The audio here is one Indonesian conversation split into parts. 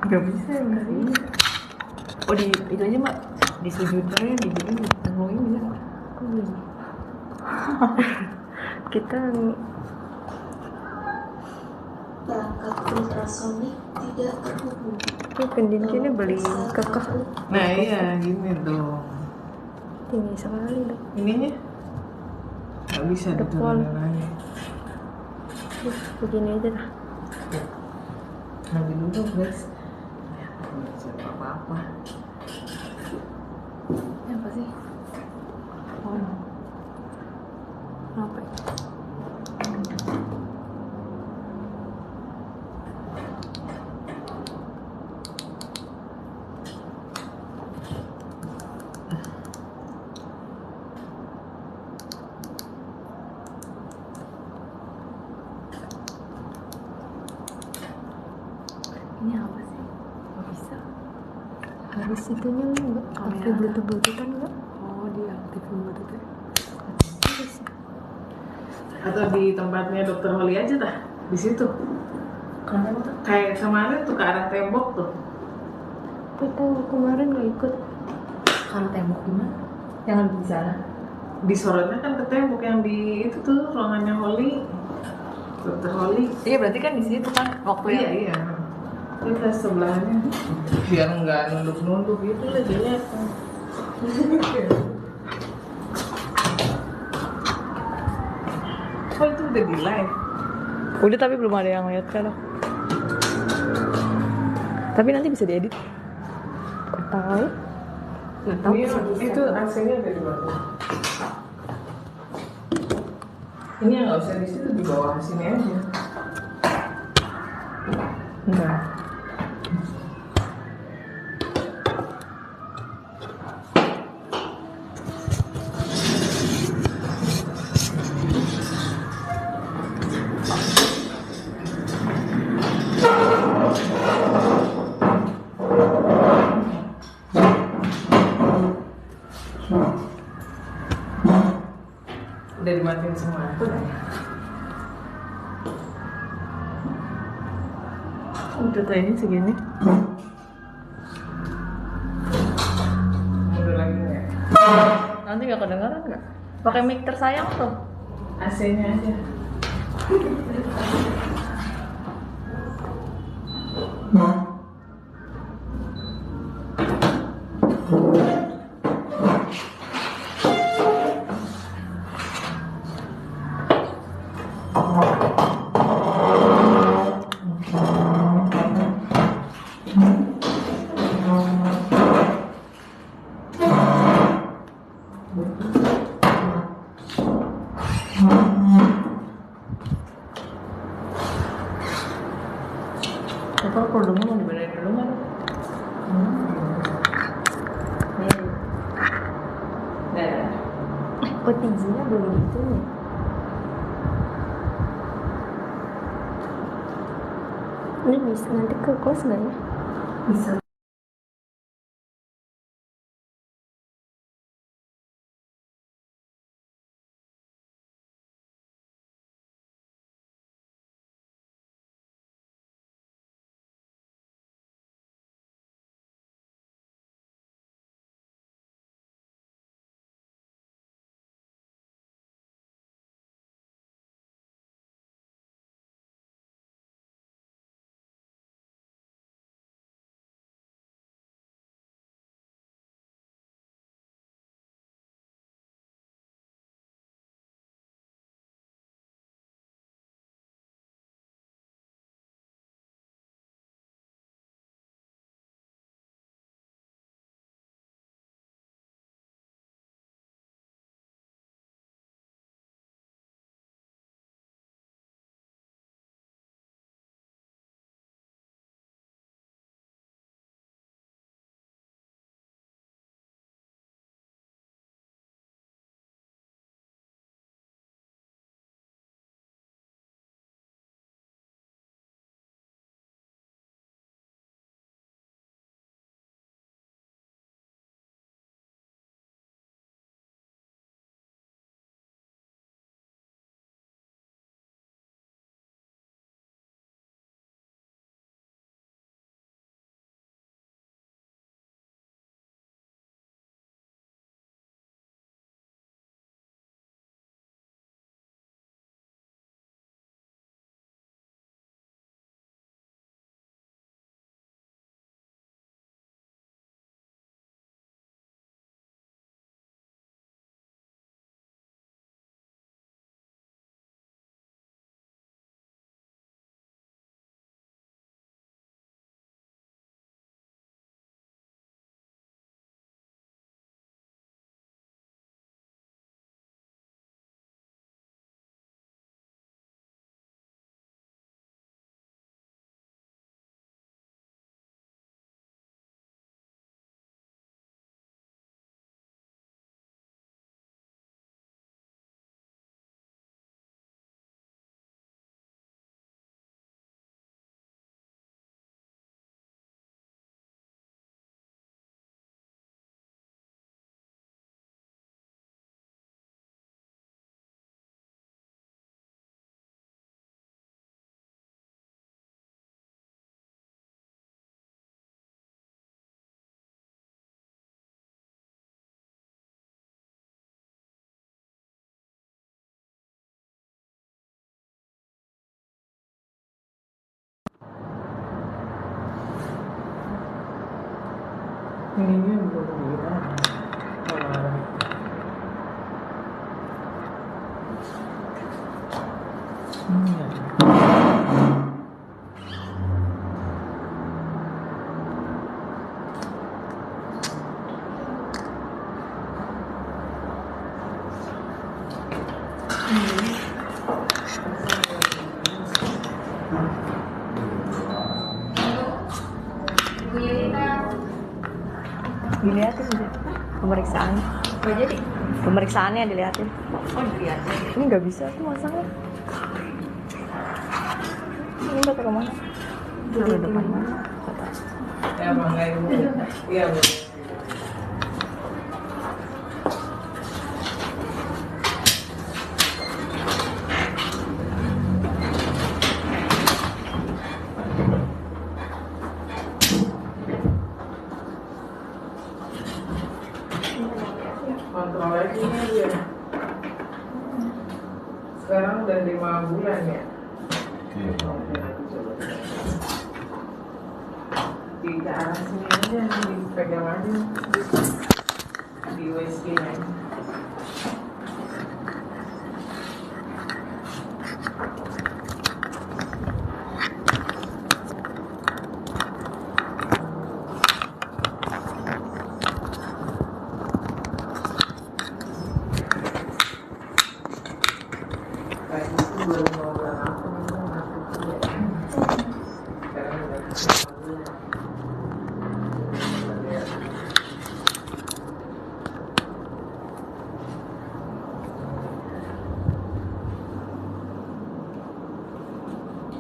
Gak bisa, nggak bisa. Oh di itu aja mbak, di sujudnya di gini tanggung ini ya. Oh gini. Kita perangkat ultrasonik tidak terhubung. pendinginnya beli kekeh Nah iya gini dong. tinggi sekali dok. Ininya nggak bisa Depol. diturunin lagi. Begini aja dah. Nanti dulu guys. Ya, nggak bisa apa-apa. Ini apa sih? Oh, Apa ya? ini apa sih? Nggak bisa. Harus itunya enggak pakai Kamera. bluetooth-bluetoothan enggak? Oh diaktifin bluetooth. Harus ya. Atau di tempatnya dokter Holly aja dah, di situ. Kenapa tuh? Kayak kemarin tuh ke arah tembok tuh. Kita kemarin nggak ikut. Karena tembok gimana? Yang lebih di sana. Disorotnya kan ke tembok yang di itu tuh ruangannya Holly, dokter Holly. Iya berarti kan di situ kan waktu Iya yang iya. Kita sebelahnya biar nggak nunduk-nunduk gitu lah jadinya. Oh itu udah di live. udah tapi belum ada yang lihat kan. Tapi nanti bisa diedit. Tahu? Nggak tahu. Itu AC-nya ada di bawah. Ini yang nggak usah di situ, di bawah sini aja. Enggak. Udah dimatiin semua. Udah ini segini. Mundur lagi nggak? Nanti nggak kedengeran nggak? Pakai mic tersayang tuh. AC-nya aja. Apa produknya mau dibenerin dulu kan? Nah, Oh tingginya belum gitu nih. Ini bisa nanti ke kos nggak ya? Bisa. Ininya belum dia. Ini ya. Dilihatin aja pemeriksaan. Gak jadi. Pemeriksaannya dilihatin. Oh dilihat. Ini nggak bisa tuh masangnya. Ini udah taruh mana? Taruh depan mana? Ya mangga ibu. Iya bu. Kontrol lagi nih dia. Sekarang udah 5 bulan ya. Iya. Di ke arah sini aja, dipegang aja di USG nya. Tadi itu baru mau bulan apa nih, masuk ya. Sekarang udah 5 bulan.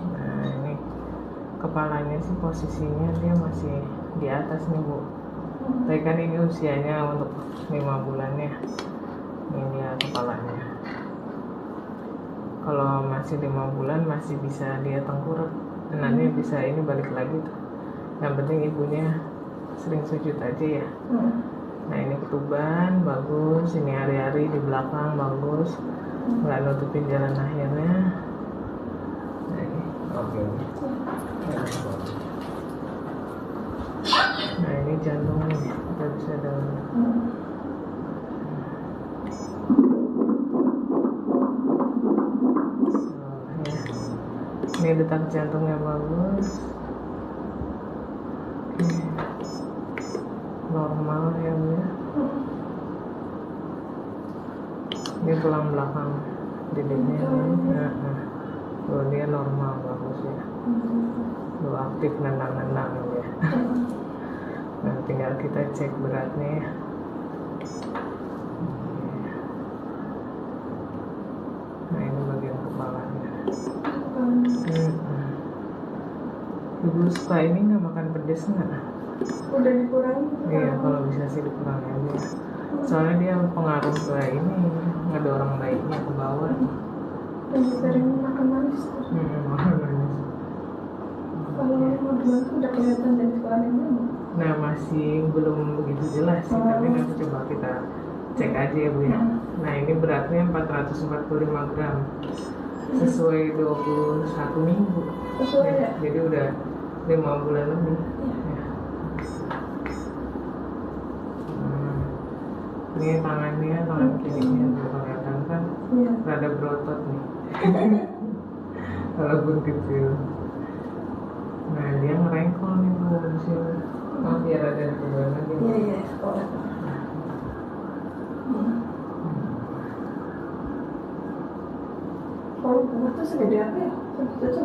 Nah ini kepalanya sih posisinya dia masih di atas nih bu. Tapi kan ini usianya untuk 5 bulan ya. Ini dia kepalanya. Kalau masih 5 bulan masih bisa dia tengkurap. Nanti bisa ini balik lagi tuh. Yang penting ibunya sering sujud aja ya. Nah ini ketuban bagus, ini hari-hari di belakang bagus, nggak nutupin jalan akhirnya. Nah ini oke. Nah ini jantungnya kita bisa dalam. Ini detak jantungnya bagus. Oke. Normal ya bu ya. Ini tulang belakang dindingnya. Tuh dia normal bagus ya. Tuh aktif nendang-nendang ya. Nah tinggal kita cek beratnya ya. Nah ini bagian kepalanya. Ibu suka ini nggak makan pedes nggak? Udah dikurangi. Iya kalau bisa sih dikurangi aja. Soalnya dia pengaruh ke ini ngedorong bayinya ke bawah. Dan sering makan manis. Makan manis. Kalau 5 bulan tuh udah kelihatan dari suaranya. Nah masih belum begitu jelas sih, tapi nanti coba kita cek aja ya bu ya. Nah ini beratnya 445 gram sesuai 21 minggu. Sesuai ya? Jadi udah 5 bulan lebih. Ya. Ini tangannya, tangan kirinya tuh kelihatan kan Iya. rada berotot nih. Walaupun kecil. Nah dia ngerengkol nih bu di sini. Oh biar ada perubahan lagi. Iya iya. Kalau bunga tuh segede apa ya? Segitu.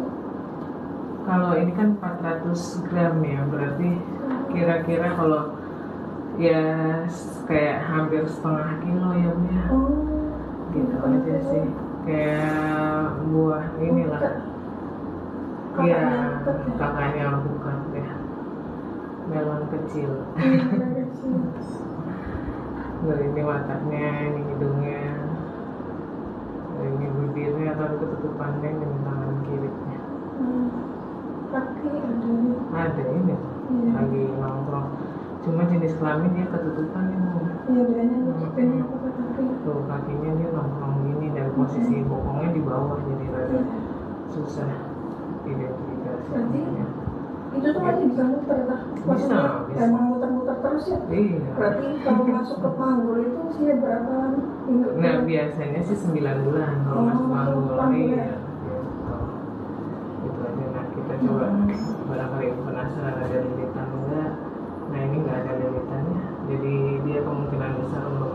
Kalau ini kan 400 gram ya, berarti kira-kira kalau ya kayak hampir setengah kilo ya bu ya. Gitu aja sih, kayak buah inilah. Iya, kakaknya alpukat ya, melon kecil. Dari ini matanya, ini hidungnya, ini bibirnya atau ketutupannya dengan tangan kirinya. Kaki Ada ini, lagi nongkrong. Cuma jenis kelamin dia ketutupan nih bu. Iya dia nutupin aku ke kaki. Tuh kakinya dia nongkrong gini dan posisi bokongnya di bawah jadi rada susah identifikasi. Berarti itu tuh masih bisa muter kah? Bisa. Emang muter-muter terus ya. Iya. Berarti kalau masuk ke panggul itu usia berapa minggu? Nah biasanya sih 9 bulan kalau Oh, masuk panggul. panggul Iya. ya. Itu aja. Nah kita coba barangkali penasaran ada lilitan enggak. Nah ini nggak ada lilitannya, jadi dia kemungkinan besar untuk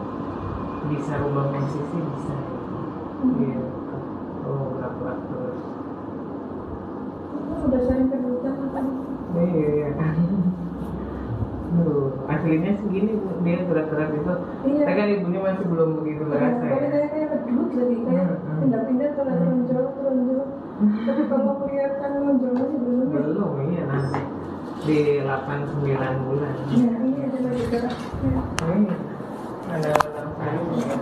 bisa rubah posisi bisa. Gitu. Oh gerak-gerak terus. Udah sering kedudukan apa? Iya. Aslinya segini Bu, dia gerak-gerak itu. Iya. Tapi kan ibunya masih belum begitu berasa ya. Kayak kedut lagi, kayak pindah-pindah kalau lonjol. Tapi kalau kelihatan lonjolnya sih belum. Belum, iya nanti di 8-9 bulan. Ya, ini ada lagi geraknya. Ini ada tadi ya.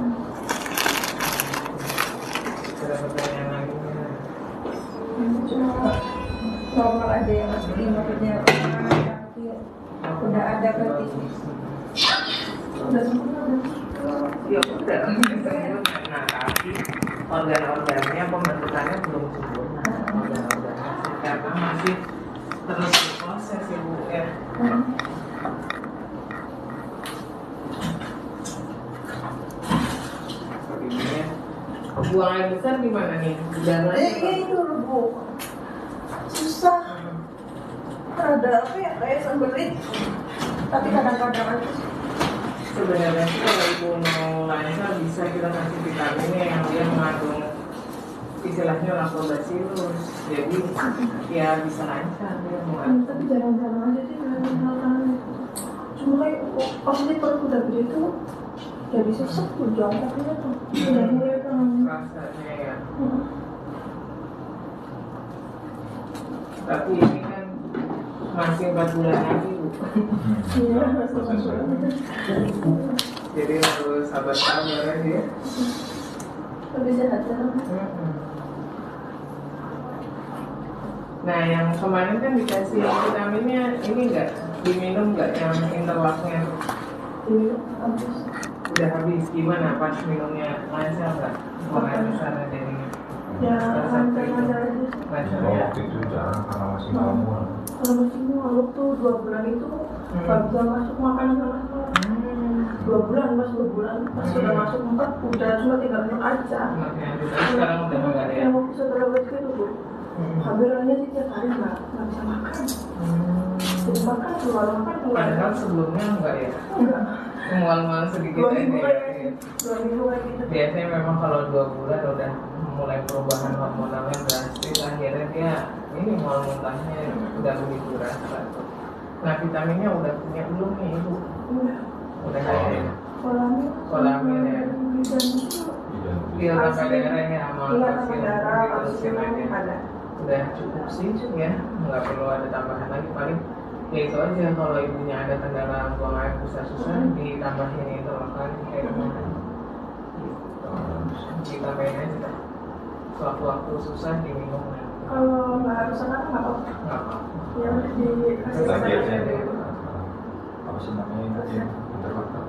Ada pertanyaan lagi ya. Cuma normal aja ya Mas, ini maksudnya udah ada berarti. Udah sempurna udah. Ya udah, nah tapi organ-organnya pembentukannya belum sempurna. Organ-organnya karena masih terus berproses Ibu ya. Begini. Buang air besar gimana nih? Jangan. Itu Bu, susah. Ada apa ya kayak sembelit. Tapi kadang-kadang aja sih. Sebenarnya sih kalau ibu mau lancar bisa kita kasih vitaminnya yang dia mengandung istilahnya lactobacillus, jadi ya bisa lancar dia mengandung. Tapi jarang-jarang aja sih kadang-kadang. Cuma kayak pas di perut udah gede tuh jadi sesek tuh jongkoknya tuh. Udah mulai kan. Rasanya ya. Tapi ini kan masih 4 bulan lagi Bu. Iya, masuk. Jadi harus sabar-sabar aja ya. Lebih sehat ya. Nah yang kemarin kan dikasih vitaminnya ini enggak diminum nggak yang interlaknya? Ini habis. Udah habis, gimana pas minumnya lancar nggak? Buang besar dari Ya, lancar-lancar aja sih. lancar Kalau ya? waktu itu jarang karena masih normal. Kalau masih mau tuh 2 bulan itu nggak bisa masuk makanan sama sekali. 2 bulan, Mas, 2 bulan. Pas sudah masuk 4, udah cuma tinggal minum aja. Makanya kita sekarang udah nggak ada ya? Yang waktu setelah begitu itu, Bu. Hampirnya sih tiap hari nggak bisa makan. Jadi makan, keluar makan, keluar. Padahal sebelumnya enggak ya? Enggak. Mual-mual sedikit 2 minggu aja kayak ya? gitu. 2 minggu kayak gitu. Biasanya memang kalau 2 bulan udah mulai perubahan hormonalnya drastis, akhirnya dia ini mual muntahnya udah begitu rasa. Nah vitaminnya udah punya belum nih Ibu? Udah ada ya? Kolamin ya? Bisa itu. Pil tambah darah ya sama Iya, kalsium tambah darah, diterusin kalsium aja. ada. Udah cukup sih ya, nggak perlu ada tambahan lagi, paling ya itu aja kalau ibunya ada kendala buang air susah-susah ditambahin itu makan kayak gimana ditambahin aja dah. Sewaktu-waktu susah diminum Kalau nggak harus sekarang nggak apa-apa. nggak apa-apa. Ya udah dikasih Targetnya sekarang. apa sih namanya tadi interlaktor.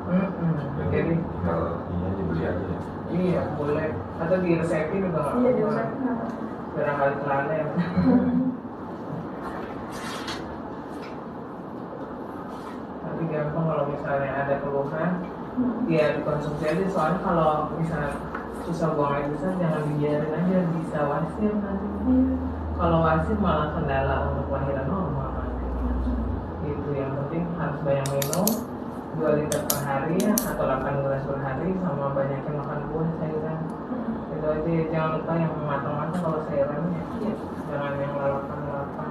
Jadi Tinggal ini aja beli aja ya. iya boleh atau diresepin juga nggak Iya, apa-apa. diusahakan nggak apa-apa. Barangkali kelana ya. Nanti gampang kalau misalnya ada keluhan ya dikonsumsi aja, soalnya kalau misalnya susah buang air besar jangan dibiarin aja, bisa wasir nanti. Kalau wasir malah kendala untuk lahiran normal nanti. Itu yang penting harus banyak minum 2 liter per hari ya, atau 8 gelas per hari, sama banyakin makan buah sayuran. Itu aja ya, jangan lupa yang matang-matang kalau sayurannya ya. Jangan yang lalapan-lalapan.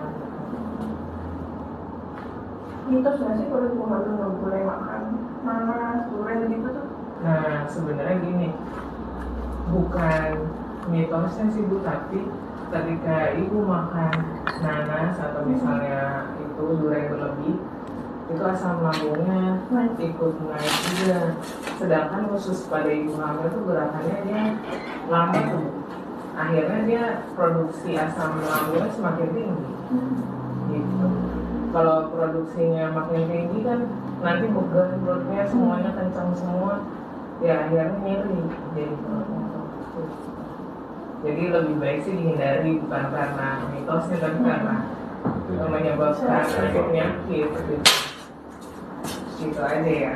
Mitos nggak sih kalau ibu hamil nggak boleh makan nanas, durian gitu tuh? Nah sebenarnya gini, bukan mitosnya sih Bu, tapi ketika ibu makan nanas atau misalnya itu durian berlebih, itu asam lambungnya ikut naik juga. Sedangkan khusus pada ibu hamil itu gerakannya dia lambat tuh. Akhirnya dia produksi asam lambungnya semakin tinggi. Gitu. Kalau produksinya makin tinggi kan nanti beban perutnya semuanya kencang semua, ya akhirnya nyeri. Jadi lebih baik sih dihindari, bukan karena mitosnya tapi karena menyebabkan penyakit gitu. Gitu aja ya. Iya.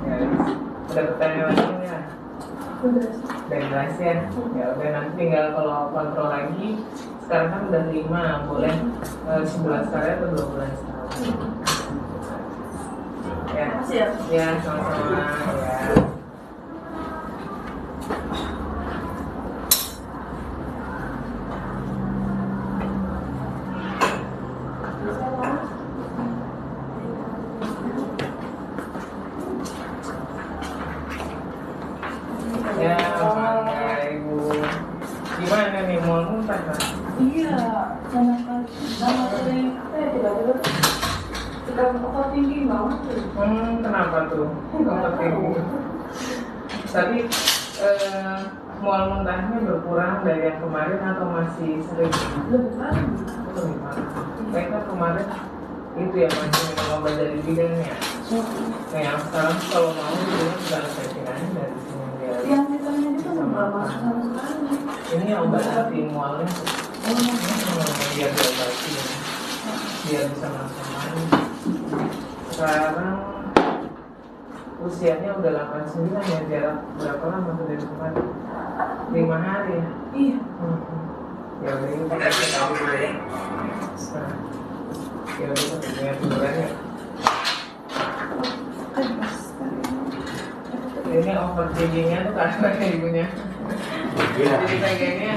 Ya, udah pertanyaan lagi nggak? Udah. Udah jelas ya. Ya udah nanti tinggal kalau kontrol lagi. Sekarang kan udah 5, boleh 11 kali atau 12 kali. Ya, Makasih ya. ya sama-sama ya. Ya, mangga ibu. Gimana nih mau muntah kan? Iya, sama sekali apa ya tiba-tiba sudah kok tinggi banget tuh. Kenapa tuh? Overthinking. Tapi mual muntahnya berkurang dari yang kemarin atau masih sering? Lebih parah. Lebih parah. Saya kan kemarin itu ya masih minum obat dari bidan ya. Nah yang sekarang kalau mau dia sudah resetin aja dari sini dia. Yang vitamin itu nggak masuk sama sekali. Ini yang obat anti mualnya. Biar diobatin, biar bisa masuk lagi. Sekarang usianya udah 89 ya, jarak berapa lama tuh dari kemarin? 5 hari ya? Iya. Ya udah ini kita cek aja dulu ya. Nah, ya udah kita punya tujuannya. Ini overthinkingnya tuh karena ibunya. Jadi kayaknya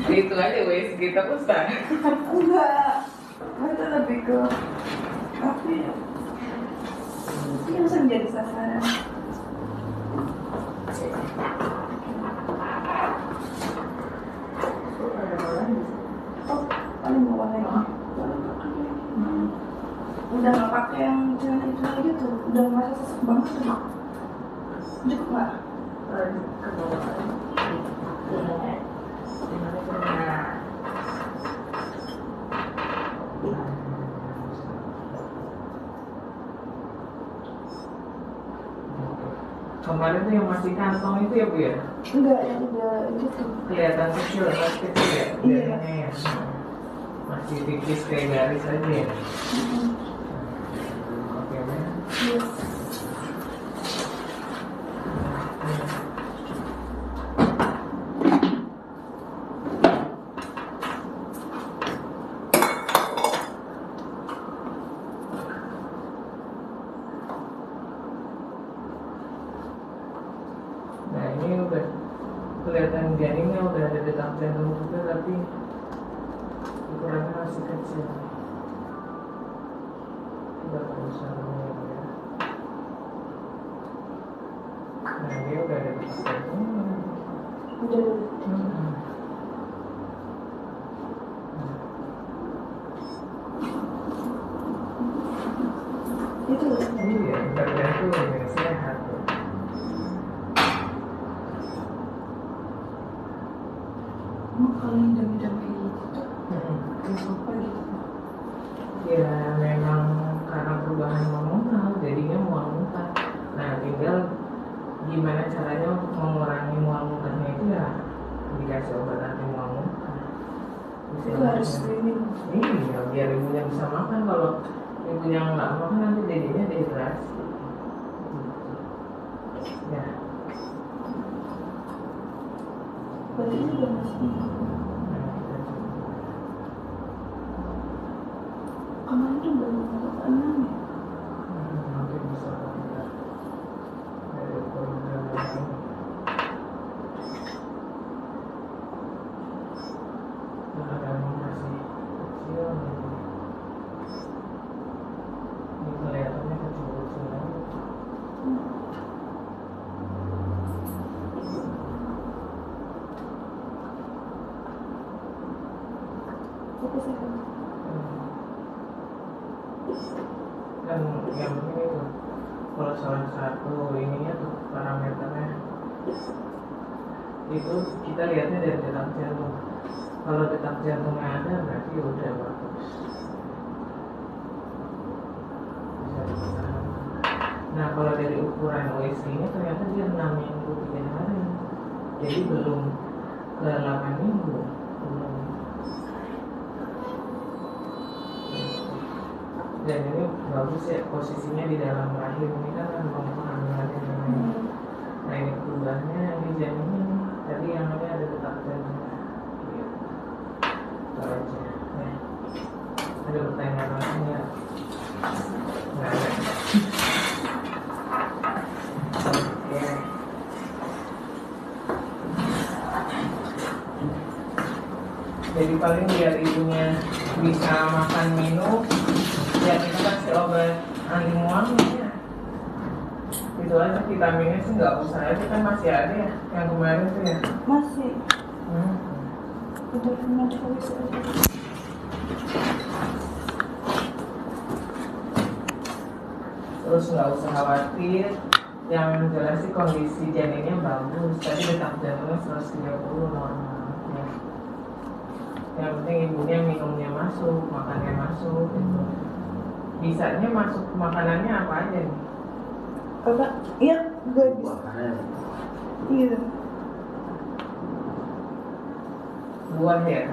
itu aja wes kita pusat. Enggak. Mereka lebih ke apa ya? Yang sering jadi sasaran. Oh, paling bawah lagi. Udah nggak pakai yang itu lagi tuh. Udah merasa sesek banget tuh. Cukup nggak? Kemarin tuh yang masih kantong itu ya Bu ya? Enggak, yang udah gitu. Kelihatan kecil, masih kecil ya? Kelihatannya ya? Masih tipis kayak garis aja ya? Oke, ya. Yes. Nah ini udah kelihatan janinnya udah ada detak jantung juga tapi ukurannya masih kecil. Kita berusaha ya. Nah ini udah ada detak jantung. Udah. Itu. Iya, detak jantung yang sehat. Kalau yang dami-dami itu, apa gitu? Ya memang karena perubahan hormonal jadinya mual muntah. Nah tinggal gimana caranya untuk mengurangi mual muntahnya itu ya dikasih obat anti mual muntah. Itu harus minum. Iya biar ibunya bisa makan. Kalau ibunya nggak makan nanti jadinya dehidrasi. Ya. Berarti ini udah masih. Kemarin tuh baru dapat 6 ya. Mungkin bisa kita dari program ini. Karena masih kecil ini kelihatannya kecil-kecil aja. Itu sih kan. Dan yang penting itu kalau salah satu ininya tuh parameternya itu kita lihatnya dari detak jantung. Kalau detak jantungnya ada berarti udah bagus. Bisa ditahan. Nah kalau dari ukuran USG-nya ternyata dia 6 minggu 3 hari. Jadi belum ke 8 minggu. Belum. Dan ini bagus ya, posisinya di dalam rahim ini kan ruang kehamilan ini. Nah ini perubahannya di janin tadi yang ada detak jantung. Itu aja. Ya. Ada pertanyaan lagi nggak? Nggak ada. Oke. Jadi paling biar ibunya bisa makan minum, ya kita kasih obat anti mual ya. Itu aja, vitaminnya sih nggak usah aja, kan masih ada ya yang kemarin tuh ya. Masih. Udah pernah coba aja. Terus nggak usah khawatir, yang jelas sih kondisi janinnya bagus. Tadi detak jantungnya 130 normal. Ya. Yang penting ibunya minumnya masuk, makannya masuk gitu. Bisanya masuk makanannya apa aja nih? Apa? Iya, gue bisa. Iya. Buah ya?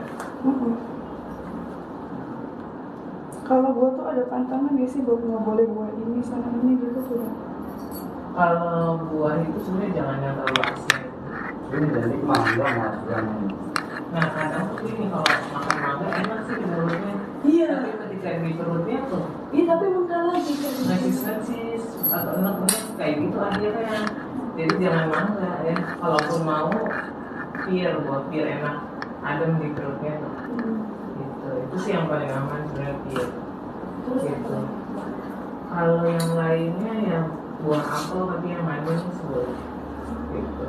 Kalau gue tuh ada pantangan ya sih, nggak boleh buah ini sama ini gitu tuh. Kalau buah itu sebenarnya jangan yang terlalu asin. Ini jadi mangga mas. Nah kadang tuh ini kalau makan mangga enak sih di mulutnya. Iya. Tapi ketika di perutnya tuh Iya, tapi muntah lagi kan. ngesis atau enak-enak kayak gitu akhirnya. Jadi jangan mangga ya. Kalaupun mau pir, buat pir enak adem di perutnya tuh. Gitu. Itu sih yang paling aman sebenarnya pir. Terus Gitu. Kalau yang lainnya ya buah apel tapi yang manis boleh. Gitu.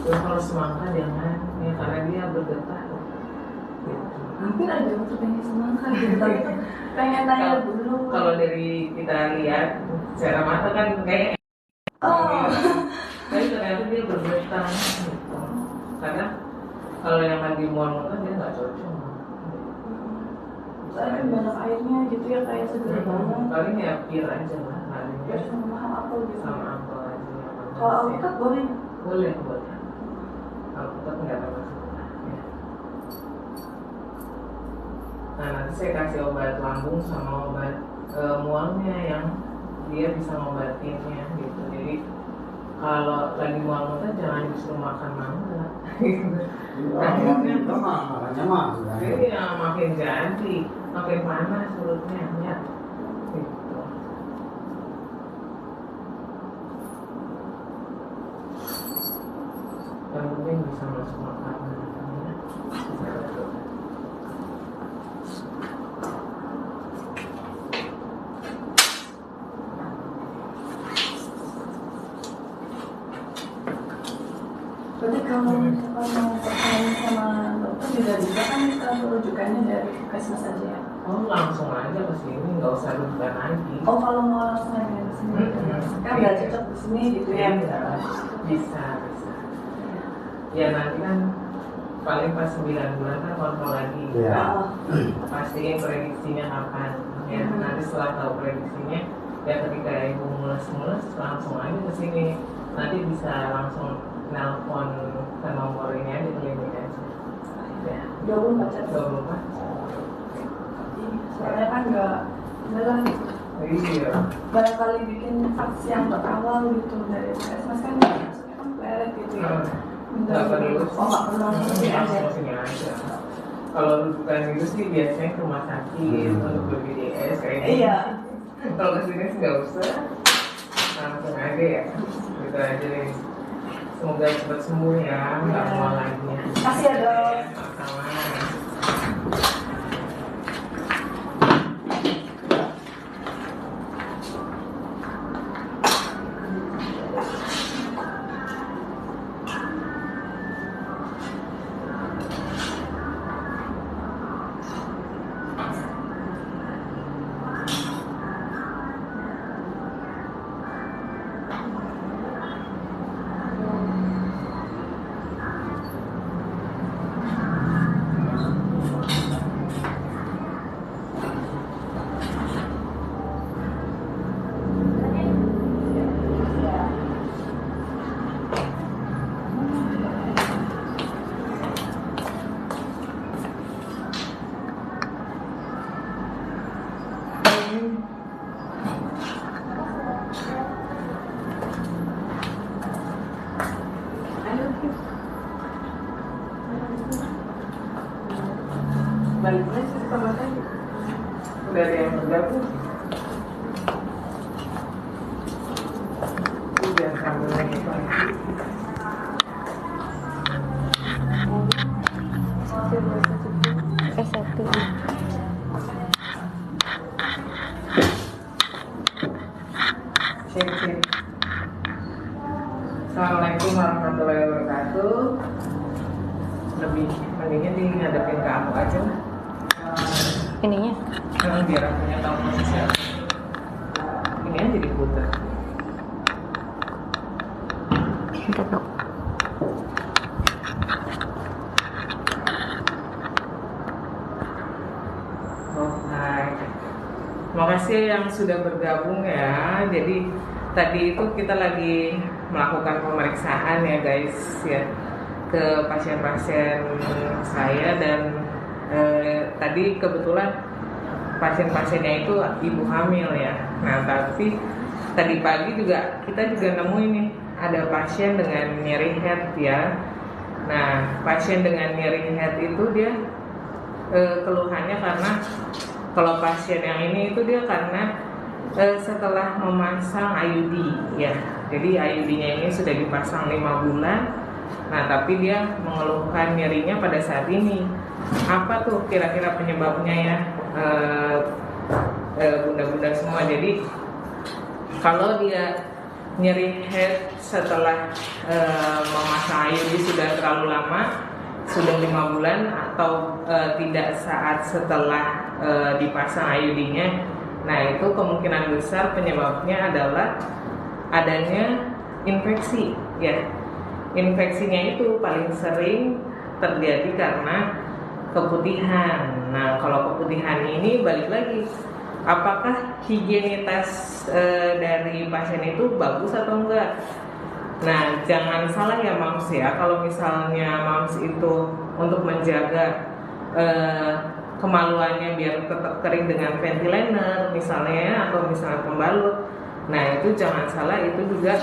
Terus kalau semangka jangan ya karena dia bergetah. Gitu. Mungkin ada waktu pengen semangka gitu, tapi kan pengen tanya dulu. Kalau dari kita lihat secara mata kan kayak tapi ternyata dia bergetah gitu. Karena kalau yang lagi mual-mual dia nggak cocok. Soalnya banyak airnya gitu ya, kayak seger banget. Paling ya pir aja lah, Ya sama apa gitu. sama apel aja. Kalau alpukat boleh. Boleh. Alpukat nggak ada masalah. Ya. Nah nanti saya kasih obat lambung sama obat mualnya yang dia bisa ngobatinnya gitu. Jadi kalau lagi mual-mual jangan disuruh makan mangga. Makanya mah. Jadi ya makin jadi, makin panas perutnya ya. Gitu. Yang penting bisa masuk makanan. Ya. Berarti kalau misalkan mau bertanya sama dokter juga bisa kan, kita rujukannya dari puskesmas aja ya? Oh langsung aja ke sini, nggak usah rujukan lagi. Oh, kalau mau langsung aja di sini, kan nggak cocok di sini gitu ya? Bisa. Ya nanti kan paling pas 9 bulan kan kontrol lagi. Iya. Pastiin prediksinya kapan. Ya nanti setelah tahu prediksinya, ya ketika ibu mulus langsung aja ke sini. Nanti bisa langsung nelpon ke nomor ini aja, klinik aja. Ya. 24 jam. 24. Soalnya kan nggak beneran Iya. barangkali bikin vaksin yang berawal gitu dari puskesmas kan maksudnya kan pelet gitu ya. Nggak perlu. Oh, nggak perlu langsung sini aja. Langsung sini aja. Kalau rujukan itu sih biasanya ke rumah sakit untuk BPJS kayak gitu. Iya. Kalau kesini sih nggak usah, langsung aja ya. Gitu aja deh. Semoga cepat sembuh ya, nggak mau lagi. Makasih ya, Dok. Sama-sama. baliknya sih sama tadi. Udah ada yang bergabung. Jangan sambil lagi Pak. S1. Cek. Assalamualaikum warahmatullahi wabarakatuh. Lebih mendingnya di ngadepin ke aku aja lah. Ininya. Biar akunya tahu posisi apa. Ini aja diputar. Bentar dok. Makasih yang sudah bergabung ya. Jadi tadi itu kita lagi melakukan pemeriksaan ya guys ya ke pasien-pasien saya dan tadi kebetulan pasien-pasiennya itu ibu hamil ya. Nah tapi tadi pagi juga kita juga nemu ini ada pasien dengan nyeri head ya. Nah pasien dengan nyeri head itu dia keluhannya karena kalau pasien yang ini itu dia karena setelah memasang IUD ya. Jadi IUD-nya ini sudah dipasang 5 bulan. Nah, tapi dia mengeluhkan nyerinya pada saat ini. Apa tuh kira-kira penyebabnya ya? Bunda-bunda semua. Jadi kalau dia nyeri head setelah memasang IUD sudah terlalu lama, sudah 5 bulan atau tidak saat setelah dipasang IUD-nya, nah itu kemungkinan besar penyebabnya adalah adanya infeksi ya. Infeksinya itu paling sering terjadi karena keputihan. Nah kalau keputihan ini balik lagi, apakah higienitas dari pasien itu bagus atau enggak? Nah jangan salah ya Mams ya, kalau misalnya Mams itu untuk menjaga kemaluannya biar tetap kering dengan ventilator misalnya atau misalnya pembalut, nah itu jangan salah, itu juga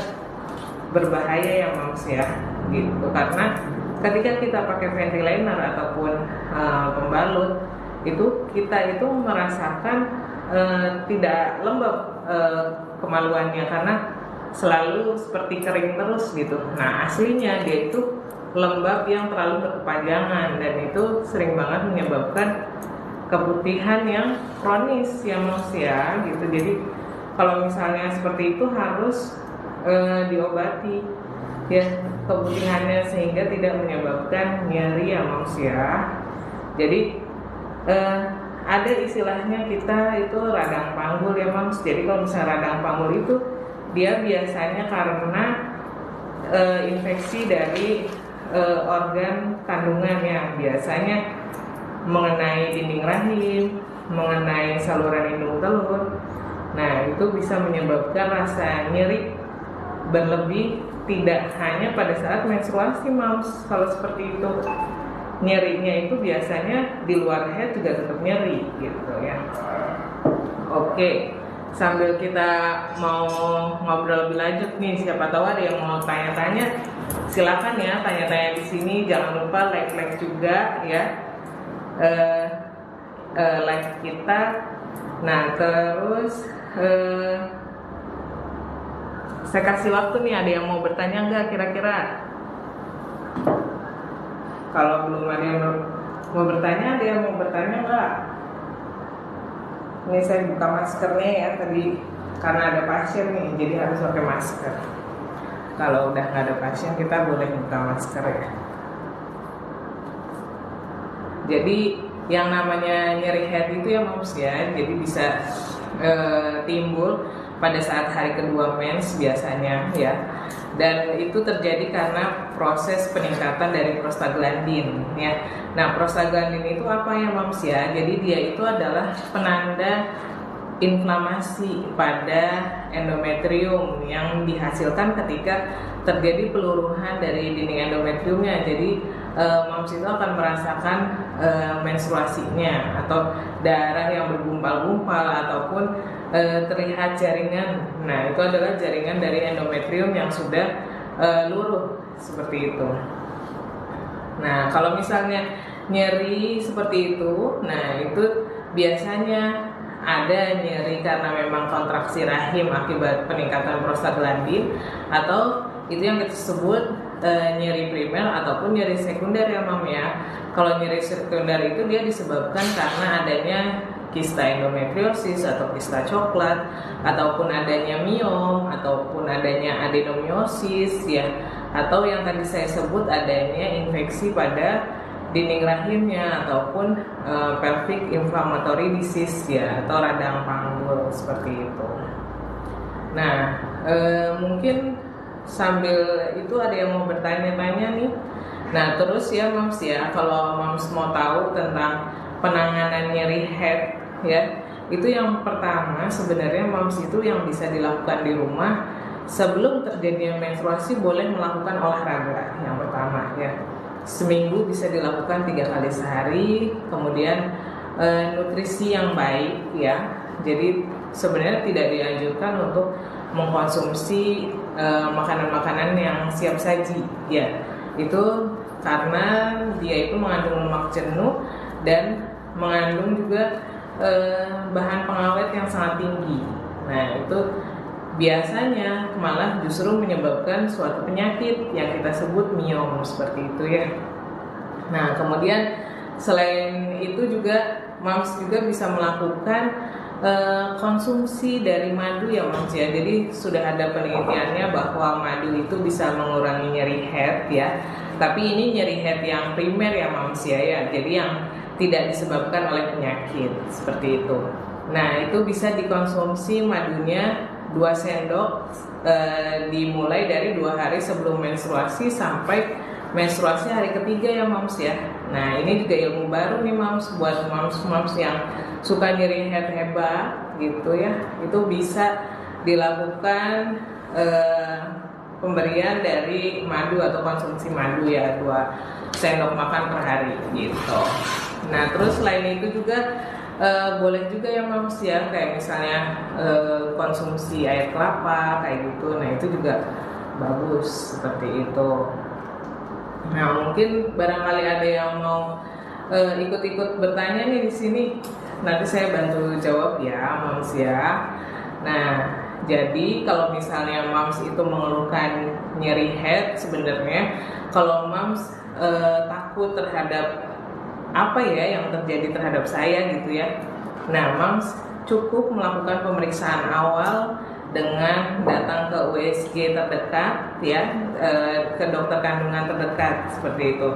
berbahaya ya Mams ya gitu. Karena ketika kita pakai ventilator ataupun pembalut itu kita itu merasakan tidak lembab kemaluannya karena selalu seperti kering terus gitu. Nah aslinya dia itu lembab yang terlalu berkepanjangan dan itu sering banget menyebabkan keputihan yang kronis ya Mas ya gitu. Jadi kalau misalnya seperti itu harus diobati ya keputihannya sehingga tidak menyebabkan nyeri ya Mas ya. Jadi ada istilahnya kita itu radang panggul ya Mas. Jadi kalau misalnya radang panggul itu dia biasanya karena infeksi dari organ kandungan yang biasanya mengenai dinding rahim, mengenai saluran indung telur. Nah itu bisa menyebabkan rasa nyeri berlebih tidak hanya pada saat menstruasi Mams. Kalau seperti itu nyerinya itu biasanya di luar head juga tetap nyeri gitu ya. Oke, sambil kita mau ngobrol lebih lanjut nih, siapa tahu ada yang mau tanya-tanya, silakan ya tanya-tanya di sini. Jangan lupa like juga ya like kita. Nah terus saya kasih waktu nih, ada yang mau bertanya nggak kira-kira? Kalau belum ada yang mau bertanya, ada yang mau bertanya nggak? Ini saya buka maskernya ya tadi karena ada pasien nih, jadi harus pakai masker. Kalau udah nggak ada pasien kita boleh buka masker ya. Jadi yang namanya nyeri head itu ya Moms ya, jadi bisa timbul pada saat hari kedua mens biasanya ya. Dan itu terjadi karena proses peningkatan dari prostaglandin ya. Nah prostaglandin itu apa ya Moms ya? Jadi dia itu adalah penanda inflamasi pada endometrium yang dihasilkan ketika terjadi peluruhan dari dinding endometriumnya. Jadi Moms itu akan merasakan menstruasinya atau darah yang bergumpal-gumpal ataupun terlihat jaringan. Nah itu adalah jaringan dari endometrium yang sudah luruh seperti itu. Nah kalau misalnya nyeri seperti itu, nah itu biasanya ada nyeri karena memang kontraksi rahim akibat peningkatan prostaglandin, atau itu yang kita sebut nyeri primer ataupun nyeri sekunder ya Mam ya. Kalau nyeri sekunder itu dia disebabkan karena adanya kista endometriosis atau kista coklat, ataupun adanya miom, ataupun adanya adenomiosis ya, atau yang tadi saya sebut adanya infeksi pada dinding rahimnya, ataupun pelvic inflammatory disease ya, atau radang panggul seperti itu. Nah, mungkin sambil itu ada yang mau bertanya-tanya nih. Nah, terus ya Mams ya, kalau Mams mau tahu tentang penanganan nyeri head ya, itu yang pertama sebenarnya Mams itu yang bisa dilakukan di rumah sebelum terjadinya menstruasi, boleh melakukan olahraga yang pertama ya. Seminggu bisa dilakukan 3 kali sehari, kemudian nutrisi yang baik ya. Jadi sebenarnya tidak dianjurkan untuk mengkonsumsi makanan-makanan yang siap saji ya. Itu karena dia itu mengandung lemak jenuh dan mengandung juga bahan pengawet yang sangat tinggi. Nah, itu biasanya malah justru menyebabkan suatu penyakit yang kita sebut miom seperti itu ya. Nah, kemudian selain itu juga Mams juga bisa melakukan konsumsi dari madu ya Mams ya. Jadi sudah ada penelitiannya bahwa madu itu bisa mengurangi nyeri head ya. Tapi ini nyeri head yang primer ya Mams ya. Jadi yang tidak disebabkan oleh penyakit seperti itu. Nah, itu bisa dikonsumsi madunya 2 sendok dimulai dari 2 hari sebelum menstruasi sampai menstruasi hari ketiga ya Mams ya. Nah, ini juga ilmu baru nih Mams buat Mams yang suka nyeri head hebat gitu ya. Itu bisa dilakukan pemberian dari madu atau konsumsi madu ya, 2 sendok makan per hari gitu. Nah, terus selain itu juga boleh juga ya Mams ya, kayak misalnya konsumsi air kelapa kayak gitu. Nah, itu juga bagus seperti itu. Nah, mungkin barangkali ada yang mau ikut-ikut bertanya nih di sini. Nanti saya bantu jawab ya Mams ya. Nah, jadi kalau misalnya Mams itu mengeluhkan nyeri head, sebenarnya kalau Mams takut terhadap apa ya yang terjadi terhadap saya gitu ya. Nah, Mams cukup melakukan pemeriksaan awal dengan datang ke USG terdekat ya, ke dokter kandungan terdekat seperti itu.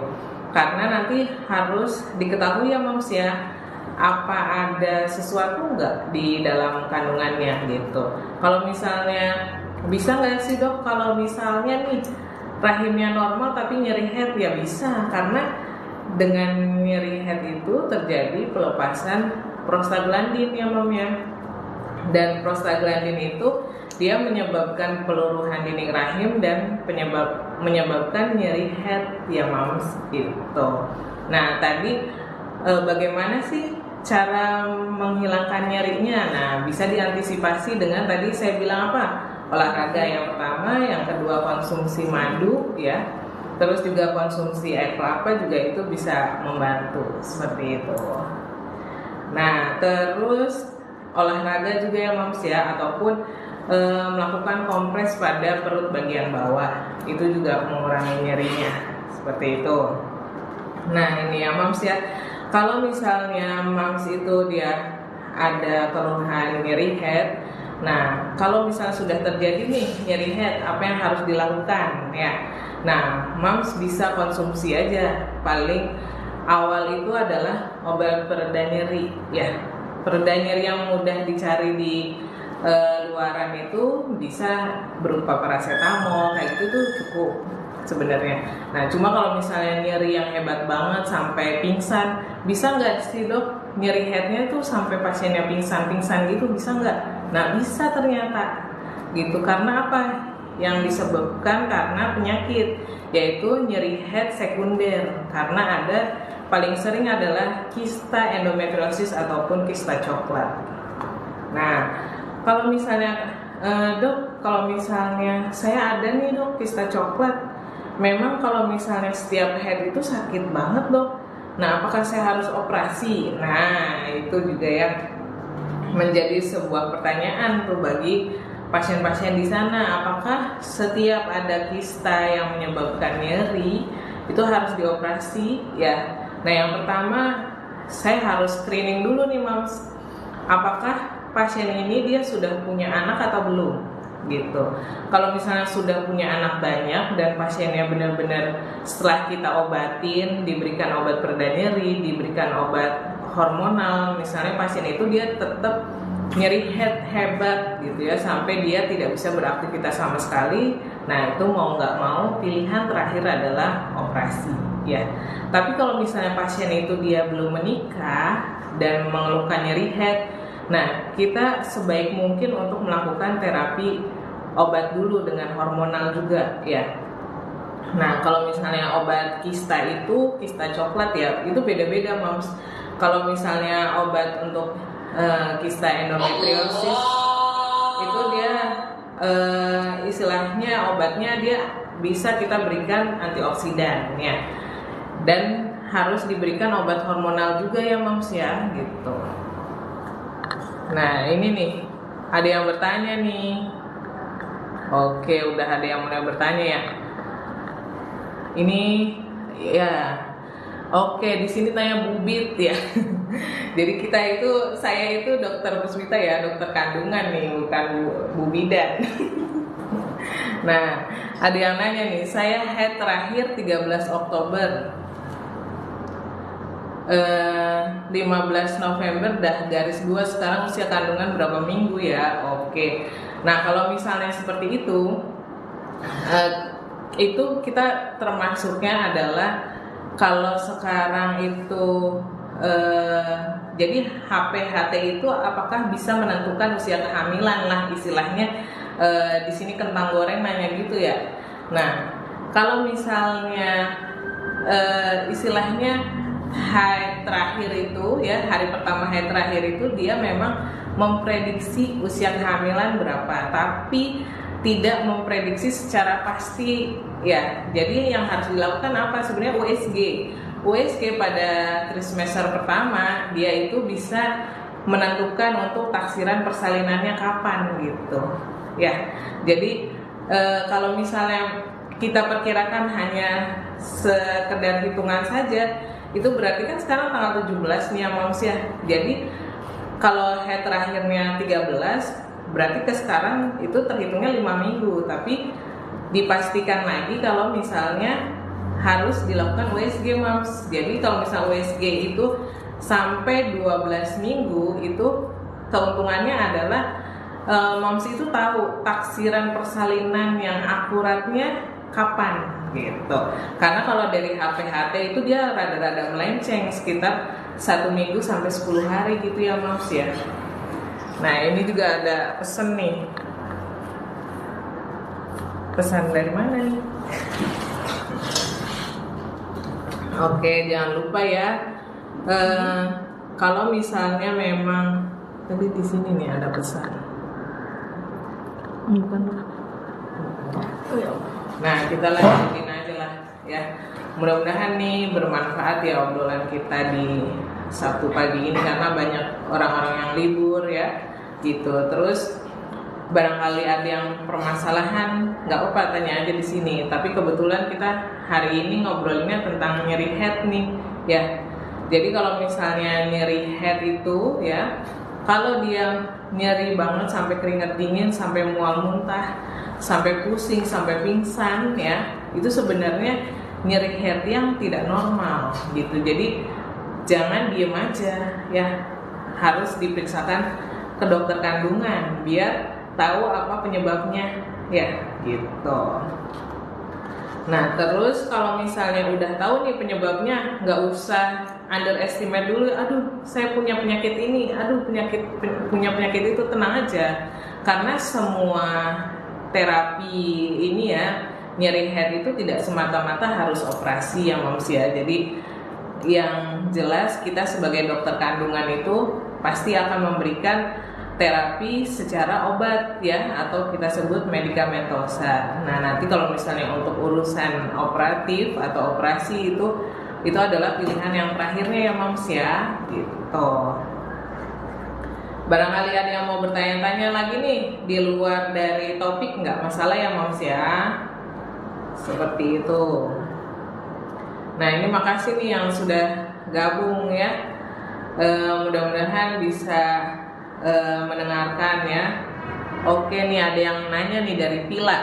Karena nanti harus diketahui ya Mams ya, apa ada sesuatu nggak di dalam kandungannya gitu. Kalau misalnya bisa nggak sih Dok kalau misalnya nih rahimnya normal tapi nyeri head, ya bisa, karena dengan nyeri head itu terjadi pelepasan prostaglandin ya Mam ya. Dan prostaglandin itu dia menyebabkan peluruhan dinding rahim dan menyebabkan nyeri head ya Mams gitu. Nah, tadi bagaimana sih cara menghilangkan nyerinya? Nah, bisa diantisipasi dengan tadi saya bilang apa? Olahraga yang pertama, yang kedua konsumsi madu ya. Terus juga konsumsi air kelapa juga itu bisa membantu seperti itu. Nah, terus olahraga juga ya Mams ya, ataupun melakukan kompres pada perut bagian bawah, itu juga mengurangi nyerinya seperti itu. Nah, ini ya Mams ya, kalau misalnya Mams itu dia ada keluhan nyeri head. Nah, kalau misalnya sudah terjadi nih nyeri head, apa yang harus dilakukan ya? Nah, Mams bisa konsumsi aja. Paling awal itu adalah obat pereda nyeri ya. Pereda nyeri yang mudah dicari di luaran itu bisa berupa paracetamol kayak gitu tuh cukup sebenarnya. Nah, cuma kalau misalnya nyeri yang hebat banget sampai pingsan, bisa nggak sih Dok nyeri headnya tuh sampai pasiennya pingsan gitu, bisa nggak? Nah, bisa ternyata gitu. Karena apa? Yang disebabkan karena penyakit, yaitu nyeri head sekunder, karena ada paling sering adalah kista endometriosis ataupun kista coklat. Nah, kalau misalnya Dok, kalau misalnya saya ada nih Dok kista coklat, memang kalau misalnya setiap head itu sakit banget Dok, Nah, apakah saya harus operasi? Nah, itu juga yang menjadi sebuah pertanyaan tuh bagi pasien-pasien di sana. Apakah setiap ada kista yang menyebabkan nyeri itu harus dioperasi? Ya. Nah, yang pertama saya harus screening dulu nih, Mams. Apakah pasien ini dia sudah punya anak atau belum? Gitu. Kalau misalnya sudah punya anak banyak dan pasiennya benar-benar setelah kita obatin, diberikan obat pereda nyeri, diberikan obat hormonal, misalnya pasien itu dia tetap nyeri head hebat gitu ya, sampai dia tidak bisa beraktivitas sama sekali. Nah, itu mau nggak mau pilihan terakhir adalah operasi ya. Tapi kalau misalnya pasien itu dia belum menikah dan mengeluhkan nyeri head, nah, kita sebaik mungkin untuk melakukan terapi obat dulu dengan hormonal juga ya. Nah, kalau misalnya obat kista itu, kista coklat ya, itu beda-beda, Moms. Kalau misalnya obat untuk kista endometriosis itu dia istilahnya obatnya dia bisa kita berikan antioksidan ya. Dan harus diberikan obat hormonal juga ya, Moms ya, gitu. Nah, ini nih, ada yang bertanya nih. Oke, udah ada yang mulai bertanya ya. Ini ya. Oke, di sini tanya Bubit ya. Jadi saya itu dokter Puspita ya, dokter kandungan nih, bukan Bu Bidan. Nah, ada yang nanya nih, saya head terakhir 13 Oktober. 15 November dah garis 2, sekarang usia kandungan berapa minggu ya? Oke. Nah, kalau misalnya seperti itu kita termasuknya adalah kalau sekarang itu jadi HPHT itu apakah bisa menentukan usia kehamilan lah istilahnya. Di sini kentang goreng nanya gitu ya. Nah, kalau misalnya istilahnya hari terakhir itu ya, hari pertama hari terakhir itu dia memang memprediksi usia kehamilan berapa, tapi tidak memprediksi secara pasti ya. Jadi yang harus dilakukan apa sebenarnya? USG pada trimester pertama dia itu bisa menentukan untuk taksiran persalinannya kapan gitu ya. Jadi kalau misalnya kita perkirakan hanya sekedar hitungan saja, itu berarti kan sekarang tanggal 17 nih ya, Moms ya. Jadi kalau head terakhirnya 13, berarti ke sekarang itu terhitungnya 5 minggu. Tapi dipastikan lagi kalau misalnya harus dilakukan USG, Moms. Jadi kalau misalnya USG itu sampai 12 minggu, itu keuntungannya adalah Moms itu tahu taksiran persalinan yang akuratnya kapan gitu. Karena kalau dari HPHT itu dia rada-rada melenceng, sekitar 1 minggu sampai 10 hari gitu ya, Moms ya. Nah, ini juga ada pesan nih. Pesan dari mana nih? Oke, jangan lupa ya. Kalau misalnya memang tadi di sini nih ada pesan. Bukan. Oh ya. Nah, kita lanjutin aja lah ya. Mudah-mudahan nih bermanfaat ya obrolan kita di Sabtu pagi ini, karena banyak orang-orang yang libur ya gitu. Terus barangkali ada yang permasalahan, nggak apa tanya aja di sini. Tapi kebetulan kita hari ini ngobrolinnya tentang nyeri head nih ya. Jadi kalau misalnya nyeri head itu ya, kalau dia nyeri banget sampai keringat dingin, sampai mual muntah, sampai pusing, sampai pingsan ya, itu sebenarnya nyeri head yang tidak normal gitu. Jadi jangan diem aja ya, harus diperiksakan ke dokter kandungan biar tahu apa penyebabnya ya gitu. Nah, terus kalau misalnya udah tahu nih penyebabnya, nggak usah underestimate dulu. Aduh, saya punya penyakit ini, punya penyakit itu. Tenang aja, karena semua terapi ini ya, nyeri head itu tidak semata-mata harus operasi ya, Moms ya. Jadi yang jelas kita sebagai dokter kandungan itu pasti akan memberikan terapi secara obat ya, atau kita sebut medikamentosa. Nah, nanti kalau misalnya untuk urusan operatif atau operasi itu itu adalah pilihan yang terakhirnya ya Moms ya, gitu. Barangkali ada yang mau bertanya-tanya lagi nih di luar dari topik, nggak masalah ya Moms ya, seperti itu. Nah ini makasih nih yang sudah gabung ya, mudah-mudahan bisa mendengarkan ya. Oke nih ada yang nanya nih dari Pila.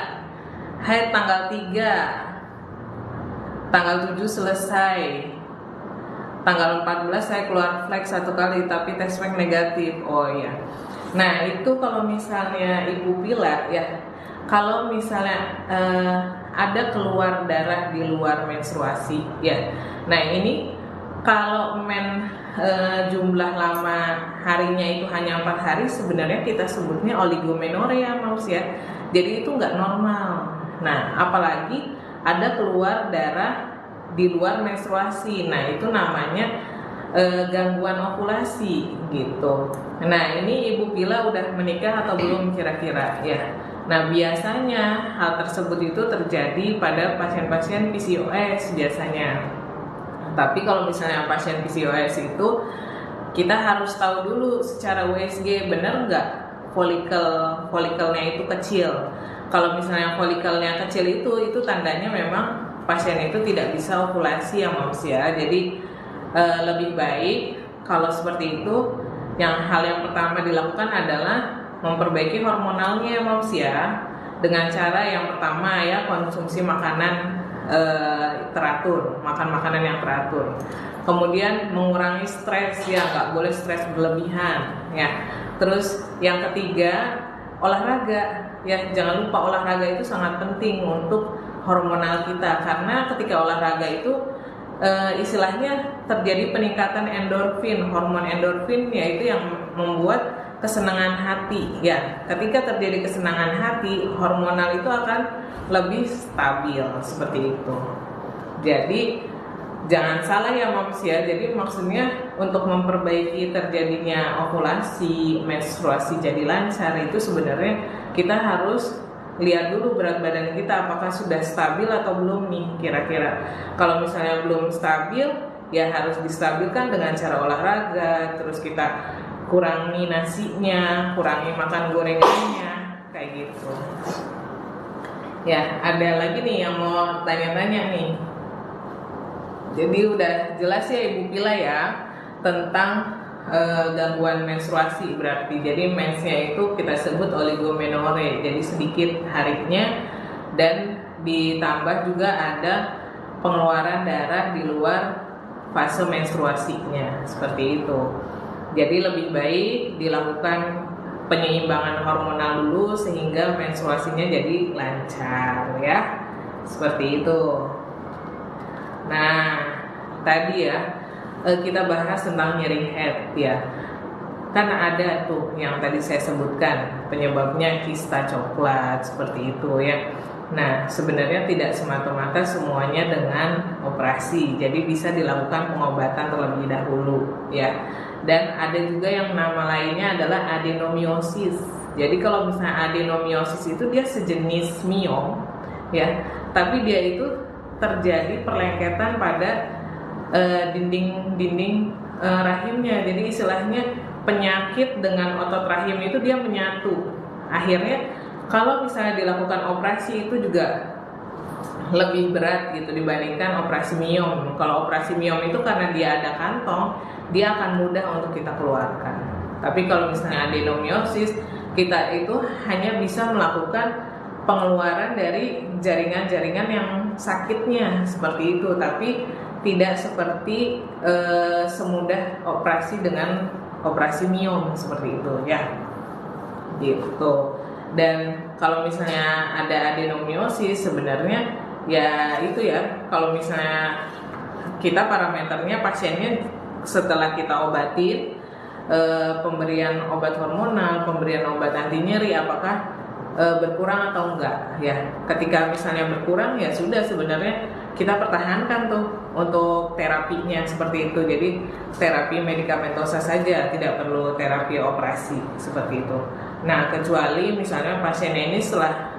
Hai, tanggal 3, tanggal 7 selesai, tanggal 14 saya keluar flag 1 kali tapi tes swab negatif. Oh iya. Nah itu kalau misalnya Ibu Pila ya, kalau misalnya ada keluar darah di luar menstruasi ya. Nah ini kalau jumlah lama harinya itu hanya 4 hari, sebenarnya kita sebutnya oligomenorrhea Moms ya. Jadi itu nggak normal. Nah apalagi ada keluar darah di luar menstruasi, nah itu namanya gangguan ovulasi gitu. Nah ini Ibu Pila udah menikah atau belum kira-kira ya? Nah biasanya hal tersebut itu terjadi pada pasien-pasien PCOS biasanya. Tapi kalau misalnya pasien PCOS itu kita harus tahu dulu secara USG benar nggak folikelnya itu kecil. Kalau misalnya folikelnya kecil itu tandanya memang pasien itu tidak bisa ovulasi ya Moms ya. Jadi lebih baik kalau seperti itu, hal yang pertama dilakukan adalah memperbaiki hormonalnya ya Moms ya, dengan cara yang pertama ya konsumsi makanan teratur, makan makanan yang teratur. Kemudian mengurangi stres ya, nggak boleh stres berlebihan ya. Terus yang ketiga olahraga ya, jangan lupa olahraga itu sangat penting untuk hormonal kita, karena ketika olahraga itu istilahnya terjadi peningkatan endorfin, hormon endorfin yaitu yang membuat kesenangan hati ya. Ketika terjadi kesenangan hati, hormonal itu akan lebih stabil seperti itu. Jadi jangan salah ya Moms ya. Jadi maksudnya untuk memperbaiki terjadinya ovulasi, menstruasi jadi lancar itu sebenarnya kita harus lihat dulu berat badan kita apakah sudah stabil atau belum nih kira-kira. Kalau misalnya belum stabil ya harus distabilkan dengan cara olahraga. Terus kita kurangi nasinya, kurangi makan gorengannya kayak gitu. Ya ada lagi nih yang mau tanya-tanya nih. Jadi udah jelas ya Ibu Pila ya tentang gangguan menstruasi, berarti jadi mensnya itu kita sebut oligomenorrhea, jadi sedikit harinya dan ditambah juga ada pengeluaran darah di luar fase menstruasinya seperti itu. Jadi lebih baik dilakukan penyeimbangan hormonal dulu sehingga menstruasinya jadi lancar ya, seperti itu. Nah tadi ya kita bahas tentang nyeri head ya, kan ada tuh yang tadi saya sebutkan penyebabnya kista coklat seperti itu ya. Nah sebenarnya tidak semata-mata semuanya dengan operasi, jadi bisa dilakukan pengobatan terlebih dahulu ya. Dan ada juga yang nama lainnya adalah adenomiosis. Jadi kalau misalnya adenomiosis itu dia sejenis miom ya, tapi dia itu terjadi perlengketan pada dinding rahimnya. Jadi istilahnya penyakit dengan otot rahim itu dia menyatu. Akhirnya kalau misalnya dilakukan operasi itu juga lebih berat gitu dibandingkan operasi miom. Kalau operasi miom itu karena dia ada kantong, dia akan mudah untuk kita keluarkan. Tapi kalau misalnya adenomiosis, kita itu hanya bisa melakukan pengeluaran dari jaringan-jaringan yang sakitnya seperti itu, tapi tidak seperti semudah operasi dengan operasi miom seperti itu ya, gitu. Dan kalau misalnya ada adenomiosis sebenarnya ya itu ya, kalau misalnya kita parameternya pasiennya setelah kita obatin, pemberian obat hormonal, pemberian obat anti nyeri apakah berkurang atau enggak ya. Ketika misalnya berkurang ya sudah, sebenarnya kita pertahankan tuh untuk terapinya seperti itu. Jadi terapi medikamentosa saja, tidak perlu terapi operasi seperti itu. Nah kecuali misalnya pasien ini setelah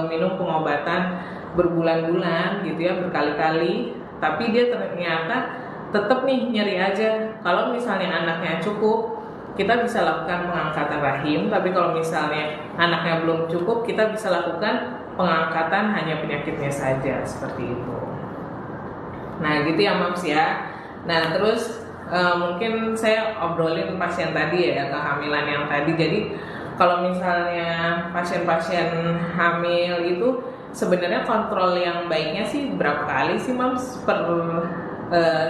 minum pengobatan berbulan-bulan gitu ya, berkali-kali tapi dia ternyata tetap nih nyeri aja. Kalau misalnya anaknya cukup, kita bisa lakukan pengangkatan rahim. Tapi kalau misalnya anaknya belum cukup, kita bisa lakukan pengangkatan hanya penyakitnya saja, seperti itu. Nah gitu ya Mams ya. Nah terus mungkin saya obrolin pasien tadi ya, kehamilan yang tadi. Jadi kalau misalnya pasien-pasien hamil itu sebenarnya kontrol yang baiknya sih berapa kali sih Mams per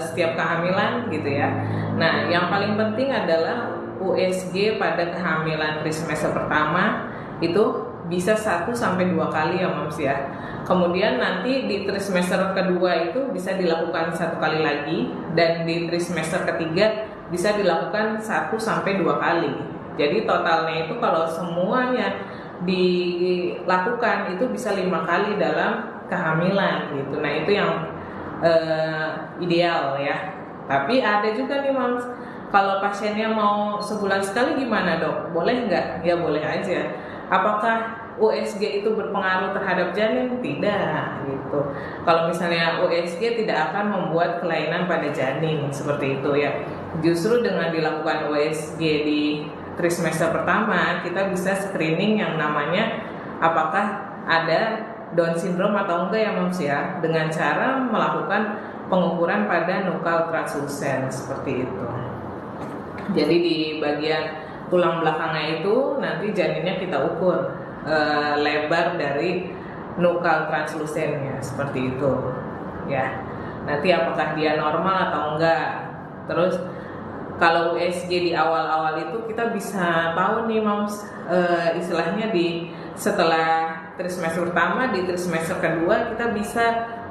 setiap kehamilan gitu ya. Nah yang paling penting adalah USG pada kehamilan trimester pertama itu bisa 1-2 kali ya Mams ya. Kemudian nanti di trimester kedua itu bisa dilakukan 1 kali lagi, dan di trimester ketiga bisa dilakukan 1-2 kali. Jadi totalnya itu kalau semuanya dilakukan itu bisa 5 kali dalam kehamilan gitu. Nah itu yang ideal ya. Tapi ada juga nih Mams, kalau pasiennya mau sebulan sekali gimana dok? Boleh nggak? Ya boleh aja. Apakah USG itu berpengaruh terhadap janin? Tidak gitu. Kalau misalnya USG tidak akan membuat kelainan pada janin seperti itu ya. Justru dengan dilakukan USG di trimester pertama, kita bisa screening yang namanya apakah ada Down syndrome atau enggak ya Mams ya, dengan cara melakukan pengukuran pada nukal translucent seperti itu. Jadi di bagian tulang belakangnya itu nanti janinnya kita ukur lebar dari nukal translucentnya seperti itu ya. Nanti apakah dia normal atau enggak. Terus kalau USG di awal-awal itu kita bisa tahu nih Mams, istilahnya di setelah trimester pertama, di trimester kedua kita bisa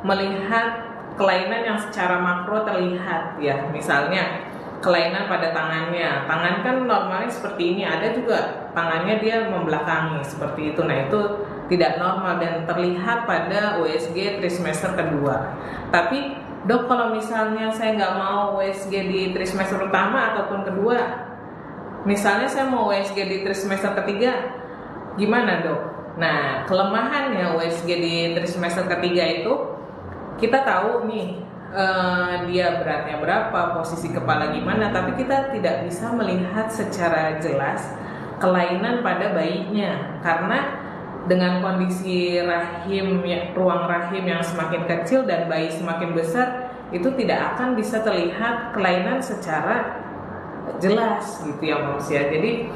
melihat kelainan yang secara makro terlihat ya. Misalnya kelainan pada tangannya, tangan kan normalnya seperti ini, ada juga tangannya dia membelakangi seperti itu. Nah itu tidak normal dan terlihat pada USG trimester kedua. Tapi dok kalau misalnya saya nggak mau USG di trimester pertama ataupun kedua, misalnya saya mau USG di trimester ketiga, gimana dok? Nah kelemahannya USG di trimester ketiga itu kita tahu nih dia beratnya berapa, posisi kepala gimana, tapi kita tidak bisa melihat secara jelas kelainan pada bayinya karena dengan kondisi rahim ruang rahim yang semakin kecil dan bayi semakin besar, itu tidak akan bisa terlihat kelainan secara jelas gitu ya Mams ya. Jadi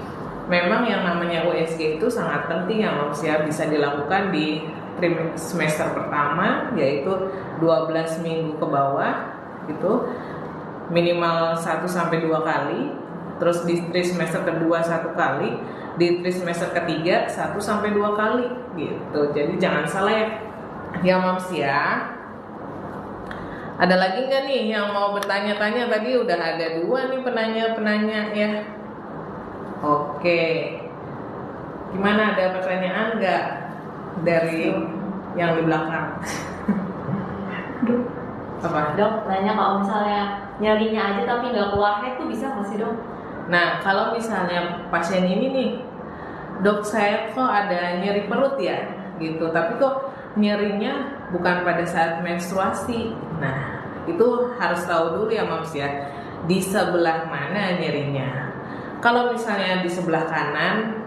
memang yang namanya USG itu sangat penting ya Mams ya, bisa dilakukan di trimester pertama yaitu 12 minggu ke bawah gitu, minimal 1-2 kali. Terus di trimester kedua 1 kali, di trimester ketiga 1-2 kali gitu. Jadi jangan salah ya Mams ya. Ada lagi nggak nih yang mau bertanya-tanya? Tadi udah ada 2 nih penanya ya. Oke, gimana, ada pertanyaan nggak dari yang di belakang? Apa? Dok, nanya kalau misalnya nyarinya aja tapi nggak keluar head tuh bisa nggak sih dok? Nah, kalau misalnya pasien ini nih, dok saya kok ada nyeri perut ya, gitu. Tapi kok nyerinya bukan pada saat menstruasi. Nah, itu harus tahu dulu ya Mams ya, di sebelah mana nyerinya. Kalau misalnya di sebelah kanan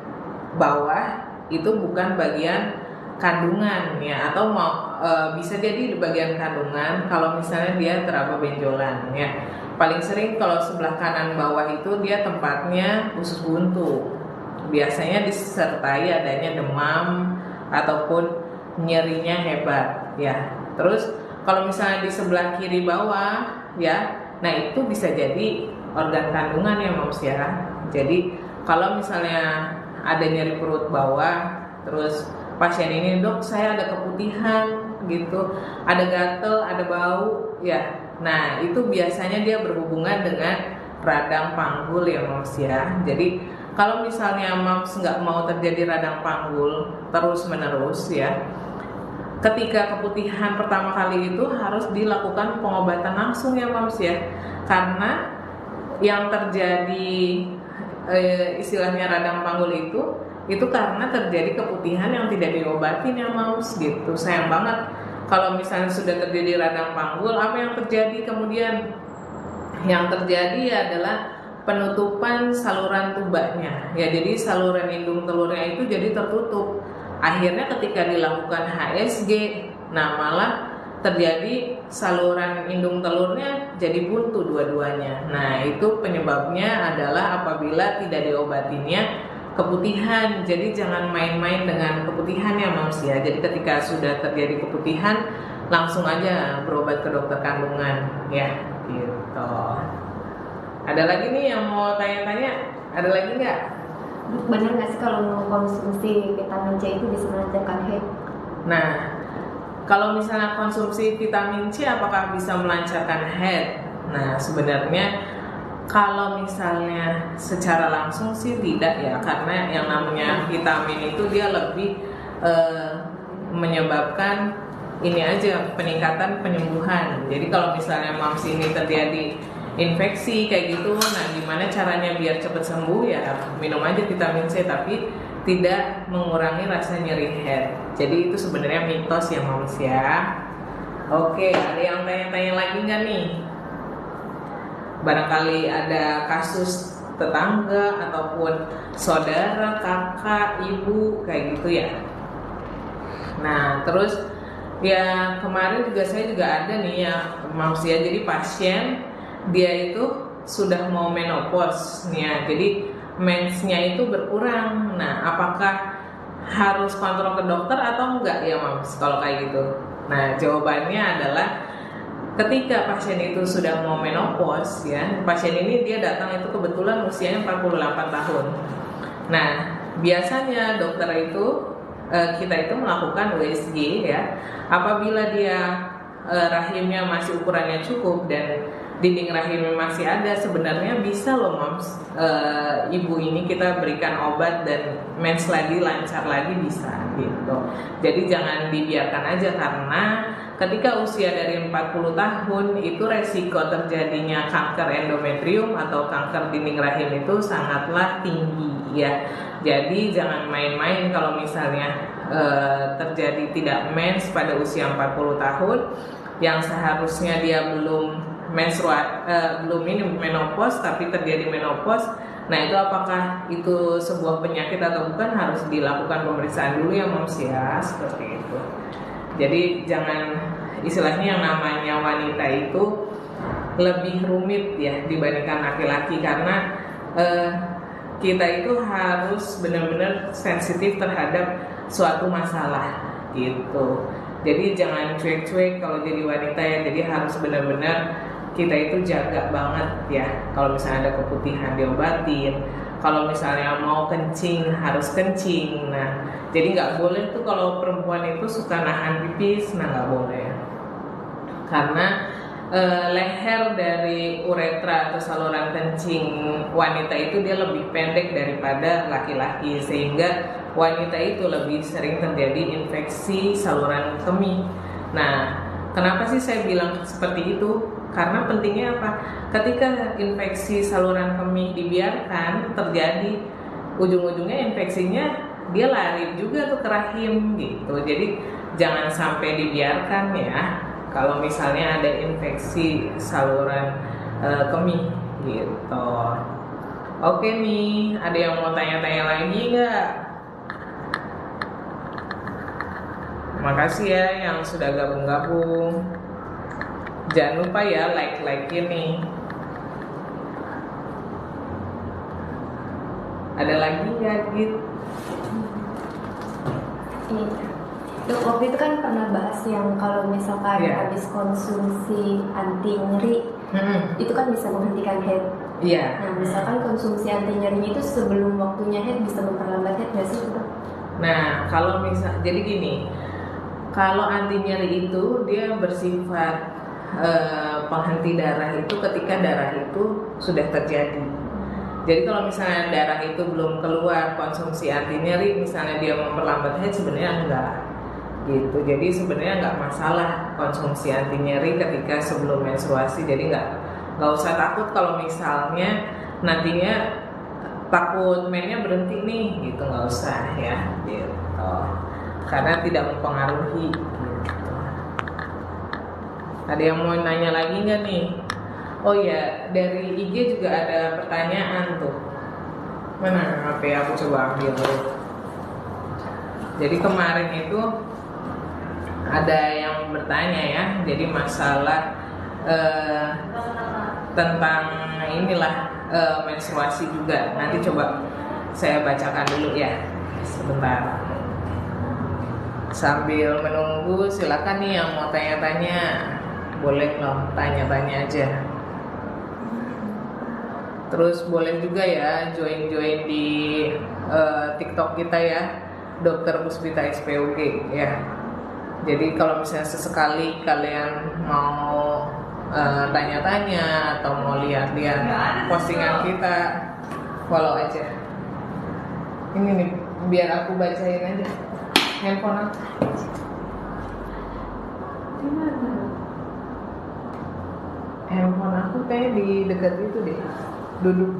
bawah, itu bukan bagian kandungan ya, atau bisa jadi di bagian kandungan kalau misalnya dia teraba benjolan ya. Paling sering kalau sebelah kanan bawah itu dia tempatnya usus buntu. Biasanya disertai adanya demam ataupun nyerinya hebat ya. Terus kalau misalnya di sebelah kiri bawah ya, nah itu bisa jadi organ kandungan ya Mams ya. Jadi kalau misalnya ada nyeri perut bawah, terus pasien ini dok saya ada keputihan gitu, ada gatel, ada bau ya. Nah itu biasanya dia berhubungan dengan radang panggul ya Mams ya. Jadi kalau misalnya Mams nggak mau terjadi radang panggul terus menerus ya, ketika keputihan pertama kali itu harus dilakukan pengobatan langsung ya Mams ya. Karena yang terjadi istilahnya radang panggul itu karena terjadi keputihan yang tidak diobatin ya Mams gitu. Sayang banget kalau misalnya sudah terjadi radang panggul, apa yang terjadi kemudian? Yang terjadi adalah penutupan saluran tubanya. Ya, jadi saluran indung telurnya itu jadi tertutup. Akhirnya ketika dilakukan HSG, nah malah terjadi saluran indung telurnya jadi buntu dua-duanya. Nah, itu penyebabnya adalah apabila tidak diobatinya keputihan. Jadi jangan main-main dengan keputihan ya Mams ya. Jadi ketika sudah terjadi keputihan, langsung aja berobat ke dokter kandungan ya, gitu. Ada lagi nih yang mau tanya-tanya? Ada lagi nggak? Benar nggak sih kalau mengkonsumsi vitamin C itu bisa melancarkan haid? Nah, kalau misalnya konsumsi vitamin C apakah bisa melancarkan haid? Nah, sebenarnya kalau misalnya secara langsung sih tidak ya, karena yang namanya vitamin itu dia lebih menyebabkan ini aja, peningkatan penyembuhan. Jadi kalau misalnya Mams ini terjadi infeksi kayak gitu, nah gimana caranya biar cepat sembuh ya minum aja vitamin C, tapi tidak mengurangi rasa nyeri head. Jadi itu sebenarnya mitos ya Mams ya. Oke, ada yang tanya-tanya lagi nggak nih? Barangkali ada kasus tetangga ataupun saudara, kakak, ibu kayak gitu ya. Nah terus ya kemarin juga saya juga ada nih ya Mams ya, jadi pasien dia itu sudah mau menopause nih ya, jadi mensnya itu berkurang. Nah apakah harus kontrol ke dokter atau enggak ya Mams kalau kayak gitu? Nah jawabannya adalah ketika pasien itu sudah mau menopause ya, pasien ini dia datang itu kebetulan usianya 48 tahun. Nah biasanya dokter itu kita itu melakukan USG ya. Apabila dia rahimnya masih ukurannya cukup dan dinding rahimnya masih ada, sebenarnya bisa loh Mams, ibu ini kita berikan obat dan mens lagi, lancar lagi, bisa gitu. Jadi jangan dibiarkan aja, karena ketika usia dari 40 tahun itu resiko terjadinya kanker endometrium atau kanker dinding rahim itu sangatlah tinggi ya. Jadi jangan main-main kalau misalnya terjadi tidak mens pada usia 40 tahun yang seharusnya dia belum belum ini menopause tapi terjadi menopause. Nah itu apakah itu sebuah penyakit atau bukan, harus dilakukan pemeriksaan dulu ya Mams ya, seperti itu. Jadi jangan, istilahnya yang namanya wanita itu lebih rumit ya dibandingkan laki-laki, karena kita itu harus benar-benar sensitif terhadap suatu masalah gitu. Jadi jangan cuek-cuek kalau jadi wanita ya, jadi harus benar-benar kita itu jaga banget ya. Kalau misalnya ada keputihan diobatin, kalau misalnya mau kencing harus kencing. Nah jadi nggak boleh tuh kalau perempuan itu suka nahan pipis, nah nggak boleh, karena leher dari uretra atau saluran kencing wanita itu dia lebih pendek daripada laki-laki, sehingga wanita itu lebih sering terjadi infeksi saluran kemih. Nah kenapa sih saya bilang seperti itu? Karena pentingnya apa? Ketika infeksi saluran kemih dibiarkan terjadi, ujung-ujungnya infeksinya dia lari juga tuh ke rahim gitu. Jadi jangan sampai dibiarkan ya kalau misalnya ada infeksi saluran kemih gitu. Oke nih, ada yang mau tanya-tanya lagi nggak? Makasih ya yang sudah gabung-gabung. Jangan lupa ya like ini. Ada lagi nggak gitu? Dok, waktu itu kan pernah bahas yang kalau misalkan habis konsumsi anti nyeri, itu kan bisa menghentikan head. Iya. Nah, misalkan konsumsi anti nyeri itu sebelum waktunya head bisa memperlambat head nggak sih, Dok? Nah, kalau misal, jadi gini, kalau anti nyeri itu dia bersifat penghenti darah itu ketika darah itu sudah terjadi. Jadi kalau misalnya darah itu belum keluar, konsumsi anti nyeri misalnya dia memperlambat head, sebenarnya enggak gitu. Jadi sebenarnya enggak masalah konsumsi anti nyeri ketika sebelum menstruasi. Jadi enggak usah takut kalau misalnya nantinya takut mennya berhenti nih gitu, enggak usah ya gitu. Karena tidak mempengaruhi gitu. Ada yang mau nanya lagi nggak nih? Oh ya, dari IG juga ada pertanyaan tuh. Mana HP aku coba ambil dulu. Jadi kemarin itu ada yang bertanya ya, jadi masalah tentang inilah menstruasi juga. Nanti coba saya bacakan dulu ya, sebentar. Sambil menunggu, silakan nih yang mau tanya-tanya, boleh loh tanya-tanya aja. Terus boleh juga ya join di TikTok kita ya, Dr. Puspita SPOG ya. Jadi kalau misalnya sesekali kalian mau tanya-tanya atau mau lihat-lihat postingan kita, follow aja. Ini nih, biar aku bacain aja handphone aku. Handphone aku kayak di dekat itu deh, duduk.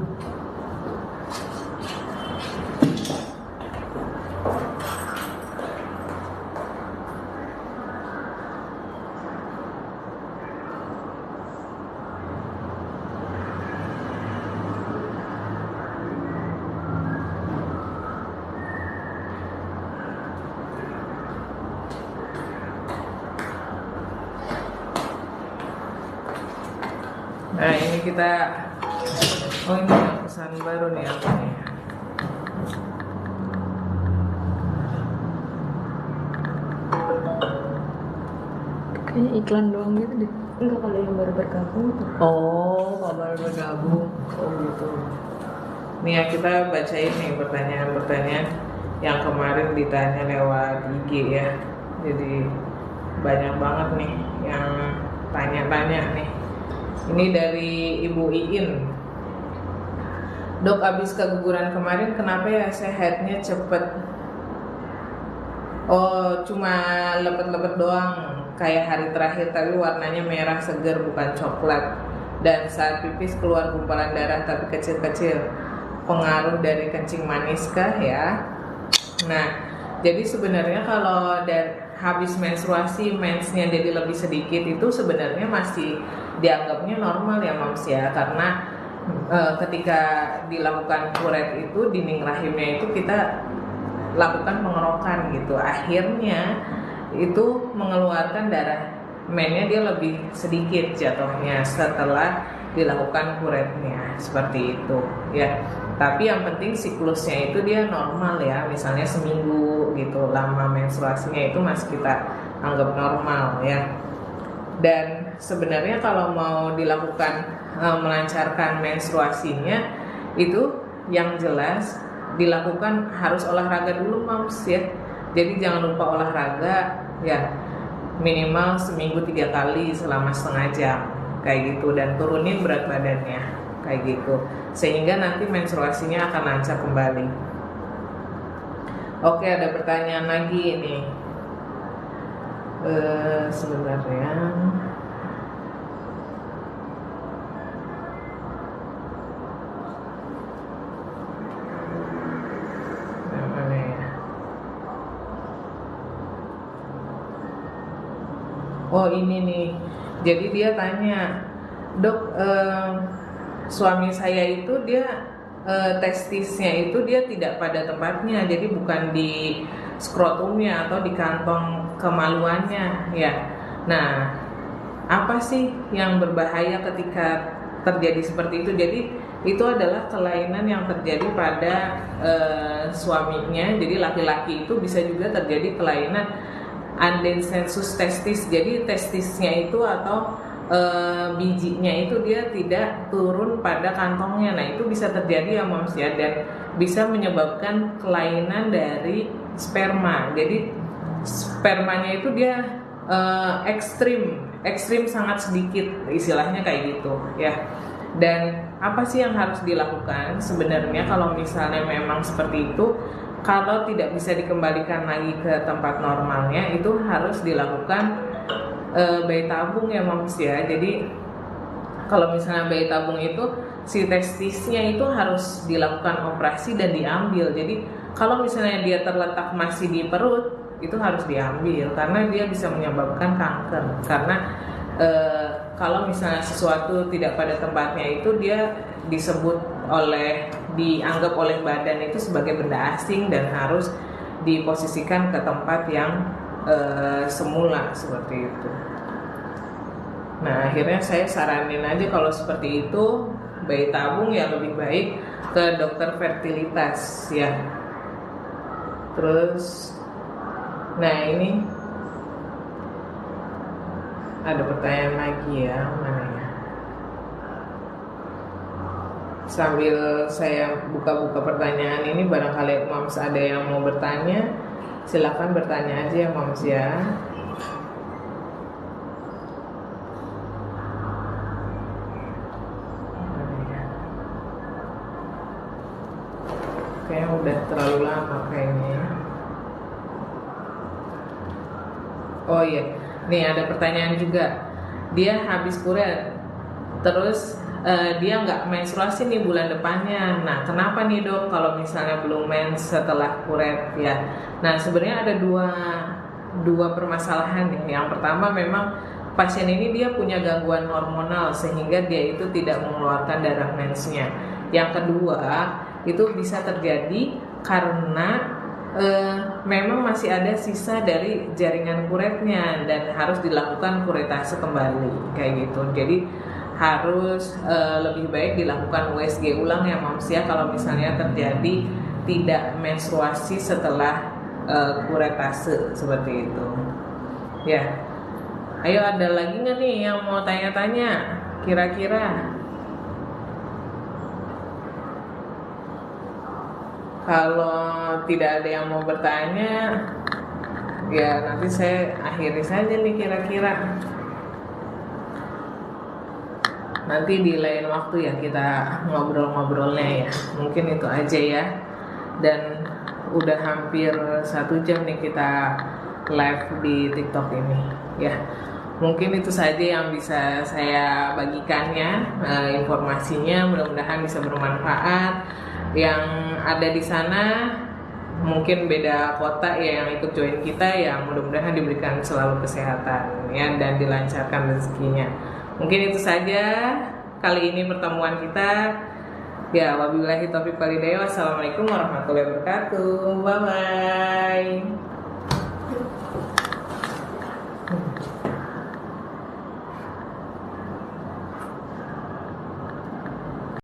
Nah ini kita, oh ini yang pesan baru nih apa nih? Kayaknya iklan doang gitu deh. Enggak, kalau yang baru bergabung tuh. Oh, kalau baru bergabung, oh gitu. Nih ya kita bacain nih pertanyaan-pertanyaan yang kemarin ditanya lewat IG ya. Jadi banyak banget nih yang tanya-tanya nih. Ini dari Ibu Iin. Dok, abis keguguran kemarin kenapa ya sehatnya cepet? Oh, cuma lepet-lepet doang, kayak hari terakhir, tapi warnanya merah segar bukan coklat. Dan saat pipis keluar gumpalan darah tapi kecil-kecil. Pengaruh dari kencing manis kah ya? Nah, jadi sebenarnya kalau habis menstruasi, mensnya jadi lebih sedikit, itu sebenarnya masih dianggapnya normal ya Mams ya, karena ketika dilakukan kuret itu dinding rahimnya itu kita lakukan pengerokan gitu, akhirnya itu mengeluarkan darah mennya dia lebih sedikit jatuhnya setelah dilakukan kuretnya, seperti itu ya. Tapi yang penting siklusnya itu dia normal ya, misalnya seminggu gitu lama menstruasinya itu masih kita anggap normal ya. Dan sebenarnya kalau mau dilakukan melancarkan menstruasinya itu yang jelas dilakukan harus olahraga dulu Mams ya. Jadi jangan lupa olahraga ya, minimal seminggu 3 kali selama setengah jam kayak gitu, dan turunin berat badannya kayak gitu, sehingga nanti menstruasinya akan lancar kembali. Oke, ada pertanyaan lagi nih. Sebentar ya. Oh ini nih, jadi dia tanya, dok, suami saya itu dia testisnya itu dia tidak pada tempatnya, jadi bukan di skrotumnya atau di kantong kemaluannya ya. Nah, apa sih yang berbahaya ketika terjadi seperti itu? Jadi itu adalah kelainan yang terjadi pada suaminya. Jadi laki-laki itu bisa juga terjadi kelainan undensensus testis. Jadi testisnya itu atau bijinya itu dia tidak turun pada kantongnya. Nah itu bisa terjadi ya Moms ya, dan bisa menyebabkan kelainan dari sperma. Jadi spermanya itu dia ekstrim sangat sedikit, istilahnya kayak gitu ya. Dan apa sih yang harus dilakukan sebenarnya kalau misalnya memang seperti itu? Kalau tidak bisa dikembalikan lagi ke tempat normalnya, itu harus dilakukan bayi tabung ya Moms ya. Jadi kalau misalnya bayi tabung itu si testisnya itu harus dilakukan operasi dan diambil. Jadi kalau misalnya dia terletak masih di perut, itu harus diambil karena dia bisa menyebabkan kanker. Karena kalau misalnya sesuatu tidak pada tempatnya itu dia dianggap oleh badan itu sebagai benda asing dan harus diposisikan ke tempat yang semula seperti itu. Nah akhirnya saya saranin aja kalau seperti itu bayi tabung ya lebih baik ke dokter fertilitas ya. Terus, nah ini ada pertanyaan lagi ya, mana ya? Sambil saya buka-buka pertanyaan ini, barangkali Mams ada yang mau bertanya, silakan bertanya aja ya Mams ya. Kayaknya udah terlalu lama kayaknya. Oh iya, nih ada pertanyaan juga. Dia habis kuret, terus dia nggak menstruasi nih bulan depannya. Nah, kenapa nih dok kalau misalnya belum mens setelah kuret ya? Nah, sebenarnya ada dua permasalahan nih. Yang pertama memang pasien ini dia punya gangguan hormonal sehingga dia itu tidak mengeluarkan darah mensnya. Yang kedua itu bisa terjadi karena memang masih ada sisa dari jaringan kuretnya dan harus dilakukan kuretase kembali kayak gitu. Jadi harus lebih baik dilakukan USG ulang ya Mams ya kalau misalnya terjadi tidak menstruasi setelah kuretase seperti itu. Ya, ayo ada lagi nggak nih yang mau tanya-tanya kira-kira? Kalau tidak ada yang mau bertanya, ya nanti saya akhiri saja nih kira-kira. Nanti di lain waktu ya kita ngobrol-ngobrolnya ya. Mungkin itu aja ya. Dan udah hampir 1 jam nih kita live di TikTok ini ya. Mungkin itu saja yang bisa saya bagikannya, informasinya mudah-mudahan bisa bermanfaat. Yang ada di sana mungkin beda kota ya yang ikut join kita ya, mudah-mudahan diberikan selalu kesehatan ya dan dilancarkan rezekinya. Mungkin itu saja kali ini pertemuan kita. Ya, wabillahi taufiq wal hidayah. Wassalamualaikum warahmatullahi wabarakatuh. Bye bye.